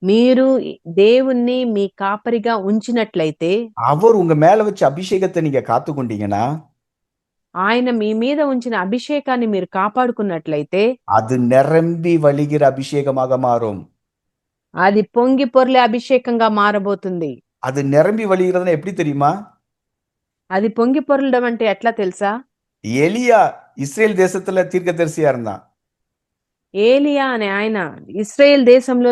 మీరు దేవుణ్ణి మీ కాపరిగా ఉంచినట్లయితే, அவர் உங்க மேல வச்ச அபிஷேகத்தை நீங்க காத்துக்கொண்டீங்கன்னா, ఆయన మీ మీద ఉంచిన అభిషేకాన్ని మీరు కాపాడుకున్నట్లయితే, அது நிரம்பி வழிகிற அபிஷேகமாக மாறும். అది పొంగి పొర్లే అభిషేకంగా మారబోతుంది. அது நிரம்பி வழிகிறதுனா எப்படி தெரியுமா? అది పొంగి పొర్లడం అంటే ఎట్లా తెలుసా? எலியா இஸ்ரேல் தேசத்துல தீர்க்கதரிசியா இருந்தான். ఏలియా అనే ఆయన ఇశ్రాయేల్ దేశంలో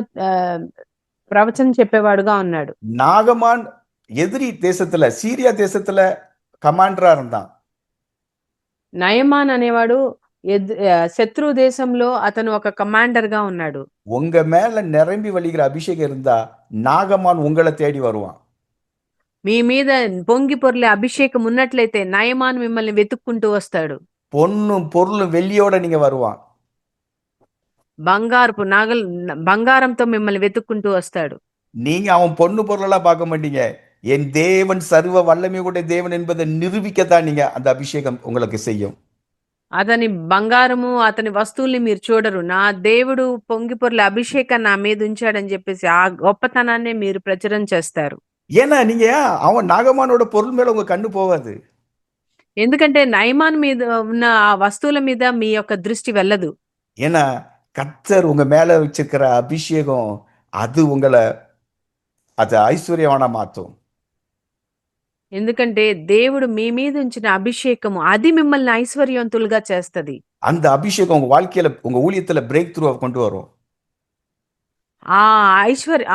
ప్రవచనం చెప్పేవాడుగా ఉన్నాడు. நாகமான் எதிரி தேசத்துல, சீரியா தேசத்துல கமாண்டரா இருந்தான். నయమాన్ అనేవాడు శత్రు దేశంలో అతను ఒక కమాండర్ గా ఉన్నాడు. உங்க மேல நிரம்பி வழிகிற அபிஷேகம் இருந்தா நாகமான் உங்களை தேடி வருவான். మీ మీద పొంగి పొర్లే అభిషేకం ఉన్నట్లయితే నయమాన్ మిమ్మల్ని వెతుక్కుంటూ వస్తాడు. பொன்னும் பொருளும் வெள்ளியோட நீங்க வருவான். బంగారంతో మిమ్మల్ని వెతుక్కుంటూ వస్తాడు. நீங்க அவன் பொண்ணு பொருளெல்லாம் பார்க்க மாட்டீங்க. என் தேவன் சர்வ வல்லமையுடைய தேவன் என்பதை நிரூபிக்கத்தான் நீங்க அந்த அபிஷேகம் உங்களுக்கு செய்யும். అతని బంగారము అతని వస్తువుల్ని మీరు చూడరు. నా దేవుడు పొంగి పొర్లే అభిషేకాన్ని నా మీద ఉంచాడని చెప్పేసి ఆ గొప్పతనాన్నే మీరు ప్రచురం చేస్తారు. ஏன்னா நீங்க அவன் நாகமானோட பொருள் மேல உங்க கண்ணு போகாது. ఎందుకంటే నయమాన్ మీద ఉన్న ఆ వస్తువుల మీద మీ యొక్క దృష్టి వెళ్ళదు. ஏன்னா கர்த்தர் உங்க மேல வச்சிருக்கிற அபிஷேகம் அது உங்களை அது ஐஸ்வர்யவானா மாத்தும். ఎందుకంటే దేవుడు మీ మీద ఉంచిన అభిషేకము అది మిమ్మల్ని ఐశ్వర్యవంతులుగా చేస్తది. அந்த అభిషేகம் உங்க வாழ்க்கையில உங்க ஊழியத்துல பிரேக் த்ரூ கொண்டு வரும்.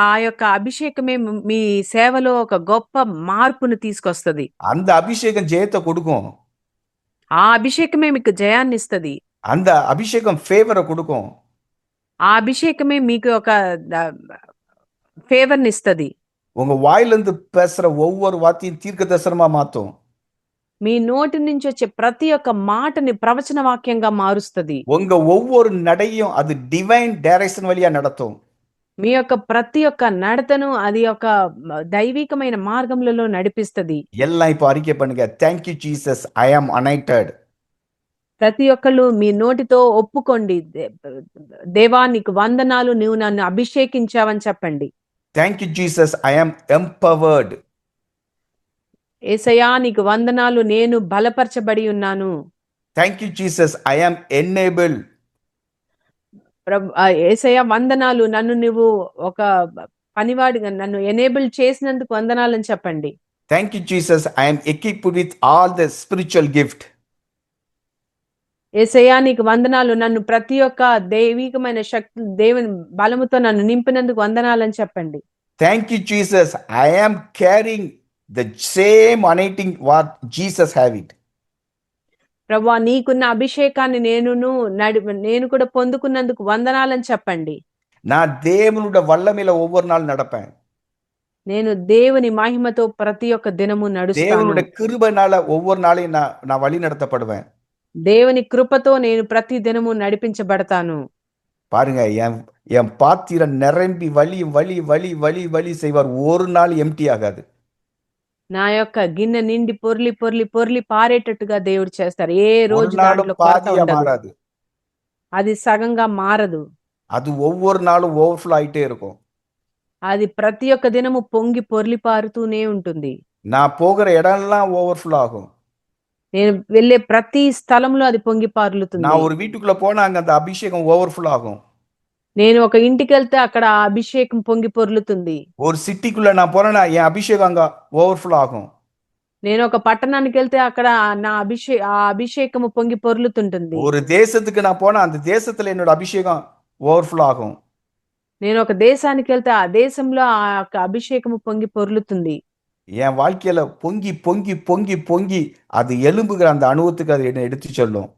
ఆ యొక్క అభిషేకమే మీ సేవలో ఒక గొప్ప మార్పును తీసుకొస్తది. அந்த అభిషేகம் జయத்தை கொடுக்கும். ఆ అభిషేకమే మీకు జయాన్ని ఇస్తది. அந்த அபிஷேகம் ஃபேவரை கொடுக்கும். ఆ అభిషేకమే మీకు ఒక ఫేవర్ని ఇస్తది. உங்க வாயிலிருந்து பேசுற ஒவ்வொரு வார்த்தையும் தீர்க்க தரிசனமா மாத்தும். మీ నోటి నుంచి వచ్చే ప్రతి ఒక్క మాటని ప్రవచన వాక్యంగా మారుస్తది. உங்க ஒவ்வொரு நடையும் அது டிவைன் டைரக்ஷன் வழியா நடத்தும். మీ యొక్క ప్రతి ఒక్క నడతను అది ఒక దైవికమైన మార్గములలో నడిపిస్తది. எல்லாம் இப்போ அறிக்கை பண்ணுங்க. Thank you Jesus, I am anointed. ప్రతి ఒక్కళ్ళు మీ నోటితో ఒప్పుకోండి. దేవా నీకు వందనాలు, నువ్వు నన్ను అభిషేకించావని చెప్పండి. Thank you Jesus, I am empowered. యేసయ్యా నీకు వందనాలు, నేను బలపరచబడి ఉన్నాను. Thank you Jesus, I am enabled. యేసయ్యా వందనాలు, నన్ను నువ్వు ఒక పనివాడిగా నన్ను ఎనేబుల్ చేసినందుకు వందనాలని చెప్పండి. Thank you Jesus, I am equipped with all the spiritual gift. యేసయ్యా నీకు వందనాలు, నన్ను ప్రతి ఒక్క దైవికమైన శక్తి దేవుని బలముతో నన్ను నింపినందుకు వందనాలని చెప్పండి. Thank you Jesus, I am carrying the same anointing what Jesus have it. ప్రభువా నీకున్న అభిషేకాన్ని నేను కూడా పొందుకున్నందుకు వందనాలని చెప్పండి. நான் தேவனுடைய வல்லமையில ஒவ்வொரு நாள் நடப்பேன். నేను దేవుని మహిమతో ప్రతి ఒక్క దినము నడుస్తాను. தேவனுடைய கிருபைனால ஒவ்வொரு நாளையும் நான் வழி நடத்தப்படுவேன். దేవుని కృపతో నేను ప్రతి దినము నడిపించబడతాను. பாருங்க, என் பாத்திரம் நிரம்பி வழி செய்வார். ஒரு நாள் எம்டி ஆகாது. నా యొక్క గిన్నె నిండి పొర్లి పొర్లి పొర్లి పారేటట్టుగా దేవుడు చేస్తారు. ఏ రోజు దాంట్లో కొరత பாதியா ఉండదు. மாறாது. అది సగంగా మారదు. அது ஒவ்வொரு நாளும் ஓவர்ஃப்ளோ ஆயிட்டே இருக்கும். అది ప్రతి ఒక్క దినము పొంగి పొర్లి పారుతూనే ఉంటుంది. நான் போகிற இடம்லாம் ஓவர்ஃப்ளோ ஆகும். నేను వెళ్ళే ప్రతి స్థలంలో అది పొంగి పారులుతుంది. நான் ஒரு வீட்டுக்குள்ள போனா அங்க அந்த அபிஷேகம் ஓவர்ஃப்ளோ ஆகும். నేను ఒక ఇంటికి వెళ్తే అక్కడ ఆ అభిషేకం పొంగి పొర్లుతుంది. ஒரு சிட்டிக்குள்ள நான் போறேன்னா என் அபிஷேகம் அங்க ஓவர்ஃப்ளோ ஆகும். నేను ఒక పట్టణానికి వెళ్తే అక్కడ ఆ అభిషేకము పొంగి పొర్లుతుంటుంది. ஒரு தேசத்துக்கு நான் போனா அந்த தேசத்துல என்னோட அபிஷேகம் ஓவர்ஃப்ளோ ஆகும். నేను ఒక దేశానికి వెళ్తే ఆ దేశంలో ఆ యొక్క అభిషేకము పొంగి పొర్లుతుంది. என் வாழ்க்கையில பொங்கி பொங்கி பொங்கி பொங்கி அது எலும்புகிற அந்த அனுபவத்துக்கு அது என்ன எடுத்து சொல்லும்.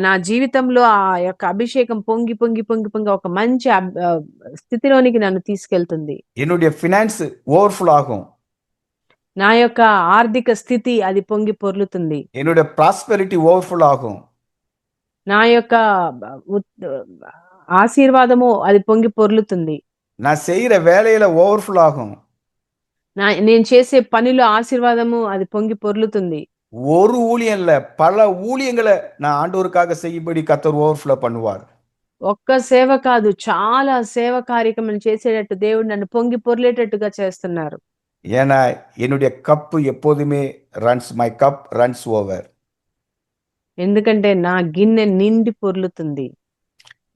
నా జీవితంలో ఆ యొక్క అభిషేకం పొంగి పొంగి పొంగి పొంగి ఒక మంచి స్థితిలోనికి నన్ను తీసుకెళ్తుంది. என்னுடைய ஃபினான்ஸ் ஓவர்ஃப்ளோ ஆகும். నా యొక్క ఆర్థిక స్థితి అది పొంగి పొర్లుతుంది. என்னுடைய ப்ராஸ்பெரிட்டி ஓவர்ஃப்ளோ ஆகும். నా యొక్క ఆశీర్వాదము అది పొంగి పొర్లుతుంది. நான் செய்யற வேலையில ஓவர்ஃப்ளோ ஆகும். నేను చేసే పనిలో ఆశీర్వాదము అది పొంగి పొర్లుతుంది. ஒரு ஊழியம் இல்ல, பல ஊழியங்களை நான் ஆண்டவருக்காக செய்யும்படி கர்த்தர் ஓவர்ஃப்ளோ பண்ணுவார். ఒక్క సేవ కాదు, చాలా సేవ కార్యక్రమం చేసేటట్టు దేవుడు నన్ను పొంగి పొర్లేటట్టుగా చేస్తున్నారు. ஏன்னா என்னுடைய கப்பு எப்போதுமே மை கப் ரன்ஸ் ஓவர். ఎందుకంటే నా గిన్నె నిండి పొర్లుతుంది.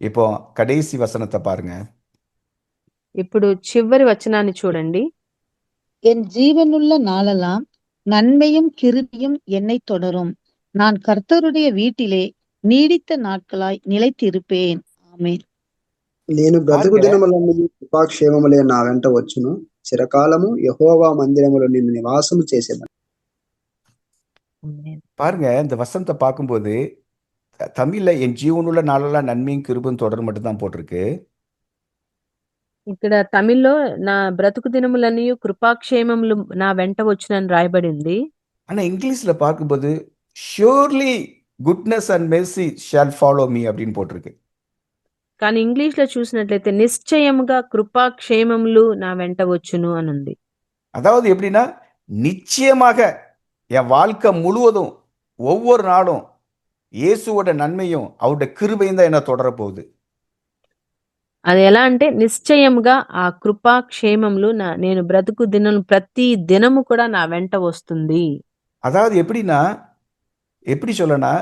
இப்போ கடைசி வசனத்தை பாருங்க. ఇప్పుడు చివరి వచనాన్ని చూడండి. என் ஜீவனுள்ள நாளெல்லாம் நன்மையும் கிருபையும் என்னை தொடரும். நான் கர்த்தருடைய வீட்டிலே நீடித்த நாட்களாய் நிலைத்திருப்பேன். ఆమేన్. నేను బ్రతుకు பாருங்க, దినములన్నీ కృపాక్షేమములే నా వెంట వచ్చును. చిరకాలము యెహోవా మందిరములో నిన్ను నివాసము చేసేదను. பாருங்க இந்த வசனத்தை பார்க்கும்போது தமிழ்ல என் ஜீவனுள்ள நாளெல்லாம் நன்மையும் கிருபையும் தொடரும் மட்டும் தான் போட்டிருக்கு. ఇక్కడ తమిళ్లో నా బ్రతుకు దినములన్నీ కృపాక్షేమములు నా వెంట వచ్చునని రాయబడి ఉంది. ஆனா இங்கிலீஷ்ல பார்க்கும்போது surely goodness and Mercy shawl follow me அப்படின்னு போட்டிருக்கு. కానీ ఇంగ్లీష్ లో చూసినట్లయితే నిశ్చయముగా కృపాక్షేమములు నా వెంట వచ్చును అని ఉంది. அதாவது எப்படின்னா நிச்சயமாக என் வாழ்க்கை முழுவதும் ஒவ்வொரு நாளும் இயேசுவோட நன்மையும் அவருடைய கிருபையும் தான் என்ன தொடர போகுது. అది ఎలా అంటే నిశ్చయముగా ఆ కృపాక్షేమములు నేను బ్రతుకు దినం ప్రతి దినము కూడా నా వెంట వస్తుంది. அதாவது எப்படின்னா எப்படி சொல்லனா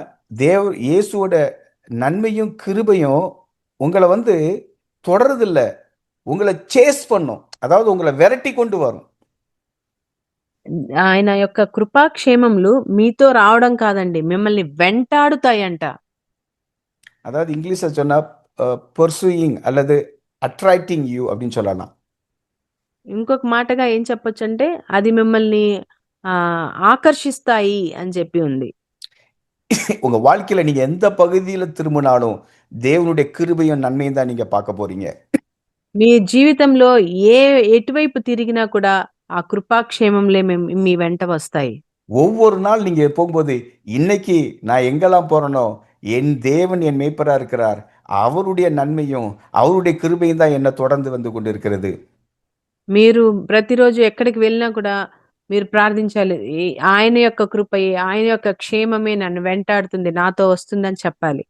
இயேசுவோட நன்மையும் கிருபையும் உங்களை தொடறதில்ல, உங்களை சேஸ் பண்ணும், அதாவது உங்களை விரட்டி கொண்டு வரும். ఆయన యొక్క కృపాక్షేమములు మీతో రావడం కాదండి, మిమ్మల్ని వెంటాడుతాయంట. அதாவது இங்கிலீஷ்ல சொன்னா பர்சூயிங் அல்லது அட்ராக்டிங் யூ அப்படின்னு சொல்லலாம். ఇంకొక మాటగా ఏం చెప్పొచ్చు అంటే అది మిమ్మల్ని ఆకర్షిస్తాయి అని చెప్పి ఉంది. உங்க வாழ்க்கையில நீங்க எந்த பகுதியில திரும்பினாலும் தேவனுடைய கிருபையும் நன்மையும் தான் நீங்க பார்க்க போறீங்க. మీ జీవితంలో ఎటువైపు తిరిగినా కూడా ఆ కృపాక్షేమంలే మీ వెంట వస్తాయి. ஒவ்வொரு நாள் நீங்க போகும்போது இன்னைக்கு நான் எங்கெல்லாம் போறேனோ என் தேவன் என் மேய்ப்பரா இருக்கிறார், அவருடைய நன்மையும் அவருடைய கிருபையும் தான் என்ன தொடர்ந்து வந்து கொண்டு இருக்கிறது. మీరు ప్రతిరోజు ఎక్కడికి వెళ్ళినా కూడా మీరు ప్రార్థించాలి, ఆయన యొక్క కృపయే, ఆయన యొక్క క్షేమమే నన్ను వెంటాడుతుంది, నాతో వస్తుందని చెప్పాలి.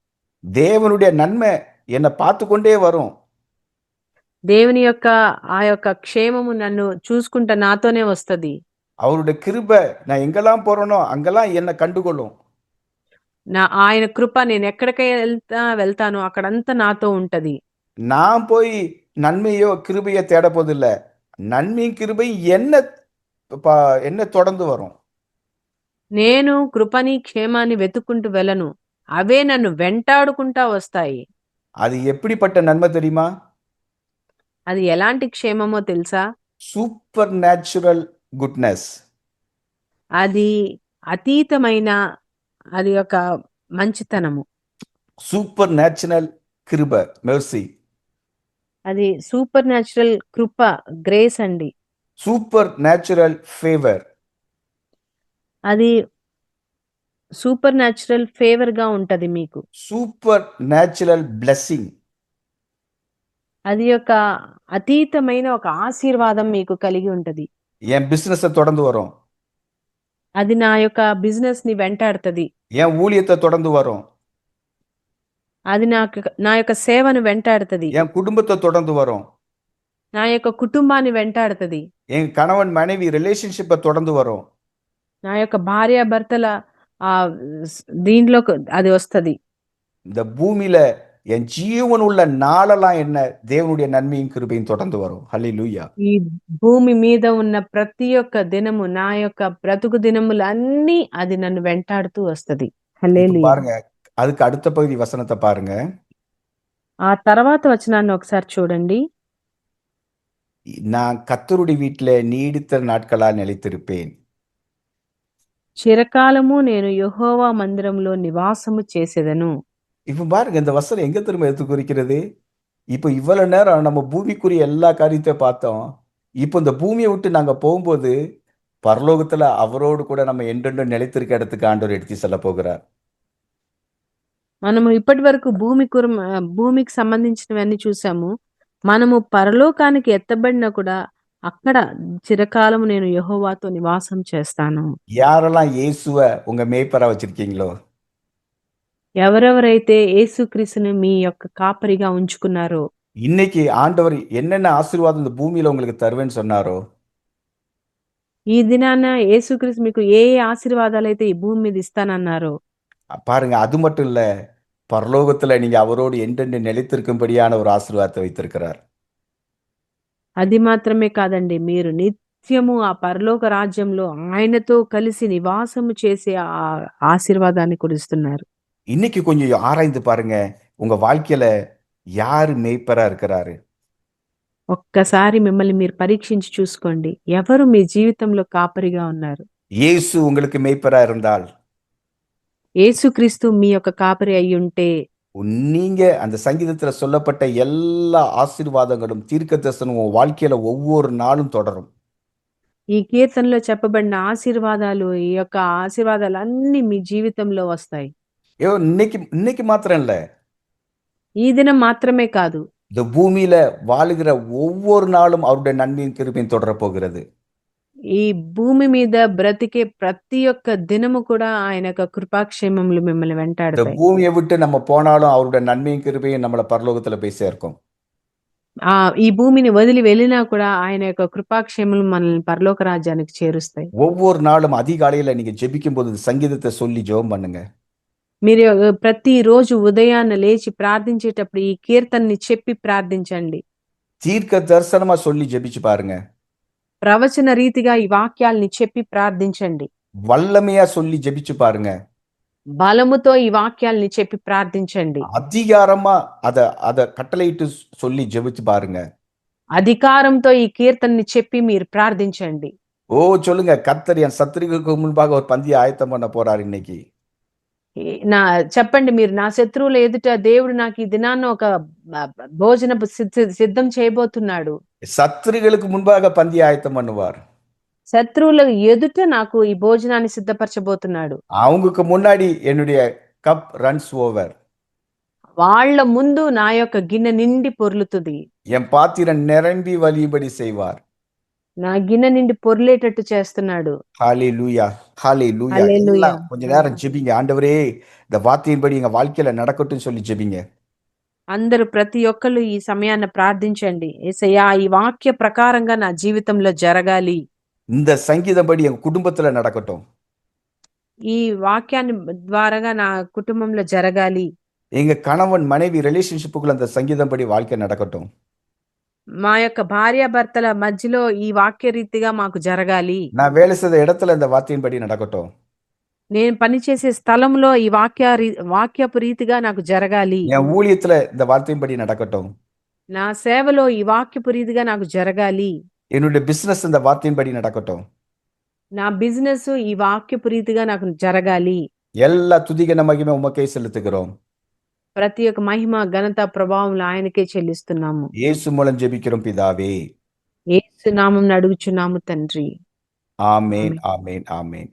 தேவனுடைய நன்மை என்னை பார்த்து கொண்டே வரும். దేవుని యొక్క ఆ యొక్క క్షేమము నన్ను చూసుకుంటా నాతోనే వస్తది. அவருடைய கிருபை நான் எங்கெல்லாம் போறேனோ அங்கெல்லாம் என்னை கண்டுகொள்ளும். ఆయన కృప నేను ఎక్కడికి వెళ్తానో అక్కడంతా నాతో ఉంటది. நான் போய் நன்மையோ கிருபையோ தேட போதில்ல, நன்மையும் கிருபையும் என்ன தொடர்ந்து வரும். నేను కృపని క్షేమాన్ని వెతుక్కుంటూ వెళ్ళను, అవే నన్ను వెంటాడుకుంటా వస్తాయి. அது எப்படிப்பட்ட நன்மை தெரியுமா? అది ఎలాంటి క్షేమమో తెలుసా? Super natural goodness. అది అతీతమైన, అది ఒక మంచితనము. సూపర్ న్యాచురల్ కృప, మెర్సీ. అది సూపర్ న్యాచురల్ కృప, గ్రేస్ అండి. Super natural favour. అది సూపర్ న్యాచురల్ ఫేవర్ గా ఉంటది మీకు. Super natural blessing. అది ఒక అతీతమైన ఒక ఆశీర్వాదం మీకు కలిగి ఉంటది. என் பிசினஸை தொடர்ந்து வரும். అది నా యొక్క బిజినెస్ ని వెంటాడుతుంది. என் ஊழியத்தை தொடர்ந்து வரும். అది నా యొక్క సేవను వెంటాడుతుంది. என் குடும்பத்தை தொடர்ந்து வரும். నా యొక్క కుటుంబాన్ని వెంటాడుతుంది. என் கணவன் மனைவி ரிலேஷன்ஷிப்பை தொடர்ந்து வரும். నా యొక్క భార్య భర్తల దీంట్లో అది వస్తది. இந்த பூமியில என் ஜீவன் உள்ள நாளெல்லாம் என்ன தேவனுடைய நன்மையும் கிருபையும் தொடர்ந்து வரும். ஹல்லேலூயா. ఈ భూమి మీద ఉన్న ప్రతి ఒక్క దినము, నా యొక్క బ్రతుకు దినములన్నీ అది నన్ను వెంటాడుతూ వస్తది. హల్లెలూయా. பாருங்க, அதுக்கு அடுத்த பகுதி வசனத்தை பாருங்க. ఆ తర్వాత వచనాన్ని ఒకసారి చూడండి. நான் கர்த்தருடைய வீட்டில நீடித்த நாட்களா நிலைத்திருப்பேன். చిరకాలము నేను యెహోవా మందిరంలో నివాసము చేసేదను. இப்ப பாருங்க, இந்த வசனம் எங்க திரும்ப எடுத்து குறிக்கிறது? இப்ப இவ்வளவு நேரம் நம்ம பூமிக்குரிய எல்லா காரியத்தை பார்த்தோம். இப்போ இந்த பூமியை விட்டு நாங்க போகும்போது பரலோகத்துல அவரோடு கூட நம்ம என்றென்றும் நிலைத்திருக்க இடத்துக்கு ஆண்டவர் எடுத்து செல்ல போகிறார். మనము ఇప్పటి వరకు భూమికి సంబంధించినవన్నీ చూసాము. మనము పరలోకానికి ఎత్తబడినా కూడా అక్కడ చిరకాలము నేను యెహోవాతో నివాసం చేస్తాను. யாரெல்லாம் இயேசுவ உங்க மேய்ப்பரா வச்சிருக்கீங்களோ, ఎవరెవరైతే యేసుక్రీస్తుని మీ యొక్క కాపరిగా ఉంచుకున్నారో, இன்னைக்கு ஆண்டவர் என்னென்ன ஆசீர்வாதம் இந்த பூமியில உங்களுக்கு தருவேன்னு சொன்னாரோ, ఈ దినాన యేసుక్రీస్తు మీకు ఏ ఏ ఆశీర్వాదాలైతే ఈ భూమి మీద ఇస్తానన్నారో, பாருங்க அது மட்டும் இல்ல, பரலோகத்துல நீங்க அவரோடு என்றென்று நிலைத்திருக்கும்படியான ஒரு ஆசீர்வாதத்தை வைத்திருக்கிறார். అది మాత్రమే కాదండి, మీరు నిత్యము ఆ పరలోక రాజ్యంలో ఆయనతో కలిసి నివాసము చేసే ఆ ఆశీర్వాదాన్ని కూడా ఇస్తున్నారు. இன்னைக்கு கொஞ்சம் ஆராய்ந்து பாருங்க, உங்க வாழ்க்கையில யாரு மேய்ப்பரா இருக்கிறாரு? ఒక్కసారి మిమ్మల్ని మీరు పరీక్షించి చూసుకోండి. ఎవరు మీ జీవితంలో కాపరిగా ఉన్నారు? இயேசு உங்களுக்கு மேய்ப்பரா இருந்தால், యేసుక్రీస్తు మీ యొక్క కాపరి అయ్యుంటే, நீங்க அந்த சங்கீதத்துல சொல்லப்பட்ட எல்லா ஆசீர்வாதங்களும் தீர்க்கதரிசனம் உங்க வாழ்க்கையில ஒவ்வொரு நாளும் தொடரும். ఈ కీర్తనలో చెప్పబడిన ఆశీర్వాదాలు, ఈ యొక్క ఆశీర్వాదాలన్నీ మీ జీవితంలో వస్తాయి. இன்னைக்கு இன்னைக்கு மாத்திரம் இல்ல, ఈ దినం మాత్రమే కాదు, இந்த பூமியில வாழுகிற ஒவ்வொரு நாளும் அவருடைய நன்மையும் கிருபையும் தொடரப் போகிறது. ఈ భూమి మీద బ్రతికే ప్రతి ఒక్క దినము కూడా ఆయన యొక్క కృపాక్షేమములు మిమ్మల్ని இந்த వెంటాడతాయి. பூமியை விட்டு நம்ம போனாலும் அவருடைய நன்மையும் கிருபையும் நம்மள பரலோகத்துல போய் சேர்க்கும். ఈ భూమిని వదిలి వెళ్ళినా కూడా ఆయన యొక్క కృపాక్షేమములు మనల్ని పరలోక రాజ్యానికి చేరుస్తాయి. ஒவ்வொரு நாளும் அதிகாலையில நீங்க ஜெபிக்கும் போது இந்த சங்கீதத்தை சொல்லி ஜெபம் பண்ணுங்க. మీరు ప్రతి రోజు ఉదయాన్న లేచి ప్రార్థించేటప్పుడు ఈ కీర్తనని చెప్పి ప్రార్థించండి. தீர்க்க தரிசனமா சொல்லி ஜெபிச்சு பாருங்க. ప్రవచన రీతిగా ఈ వాక్యాల్ని చెప్పి ప్రార్థించండి. வல்லமையா சொல்லி ஜெபிச்சு பாருங்க. బలముతో ఈ వాక్యాల్ని చెప్పి ప్రార్థించండి. அதிகாரமா அத அத கட்டளையிட்டு சொல்லி ஜெபிச்சு பாருங்க. అధికారంతో ఈ కీర్తనని చెప్పి మీరు ప్రార్థించండి. ஓ சொல்லுங்க, கர்த்தர் என் சத்துருவுக்கு முன்பாக ஒரு பந்தியை ஆயத்தம் பண்ண போறார் இன்னைக்கு. చెప్పండి, మీరు నా శత్రువుల ఎదుట దేవుడు నాకు ఈ దినాన్న ఒక భోజనపు సిద్ధం చేయబోతున్నాడు. சத்துருகளுக்கு முன்பாக பந்தியை ஆயத்தம் பண்ணுவார். శత్రువుల ఎదుట నాకు ఈ భోజనాన్ని సిద్ధపరచబోతున్నాడు. அவங்களுக்கு முன்னாடி என்னுடைய கப் ரன்ஸ் ஓவர். వాళ్ళ ముందు నా యొక్క గిన్నె నిండి పొర్లుతుంది. என் பாத்திரம் நிரம்பி வழியும்படி செய்வார். నా గిన్నె నిండి పొర్లేటట్టు చేస్తున్నాడు. ஹalleluya, ஹalleluya. హల్లెలూయా. எல்லாம் கொஞ்ச நேரம் ஜெபிங்க. ஆண்டவரே, இந்த வார்த்தையின்படி எங்க வாழ்க்கையில நடக்கட்டும் சொல்லி ஜெபிங்க. అందరూ ప్రతి ఒక్కళ్ళు ఈ సమయాన్ని ప్రార్థించండి. యేసయ్యా, ఈ వాక్య ప్రకారంగా నా జీవితంలో జరగాలి. இந்த சங்கீதப்படி எங்க குடும்பத்துல நடக்கட்டும். ఈ వాక్యాన్ని ద్వారాగా నా కుటుంబంలో జరగాలి. எங்க கணவன் மனைவி ரிலேஷன்ஷிப்புக்குள்ள அந்த சங்கீதப்படி வாழ்க்கை நடக்கட்டும். మా యొక్క భార్యాభర్తల మధ్యలో ఈ వాక్య రీతిగా మాకు జరగాలి. நான் வேலை செய்த இடத்துல இந்த வார்த்தையின்படி நடக்கட்டும். నేను పనిచేసే స్థలంలో ఈ వాక్యపు రీతిగా నాకు జరగాలి. என் ஊழியத்துல இந்த வார்த்தையின்படி நடக்கட்டும். నా సేవలో ఈ వాక్యపు రీతిగా నాకు జరగాలి. என்னுடைய பிசினஸ் இந்த வார்த்தையின்படி நடக்கட்டும். నా బిజినెస్ ఈ వాక్యపు రీతిగా నాకు జరగాలి. எல்லா துதிகன மகிமை உமக்கே செலுத்துகிறோம். ప్రతి ఒక్క మహిమ, ఘనత, ప్రభావములు ఆయనకే చెల్లిస్తున్నాము. இயேசு மூலம் ஜெபிக்கிறோம் பிதாவே. యేసు నామమున అడుగుచున్నాము తండ్రి. ஆமென், ஆமென், ஆமென்.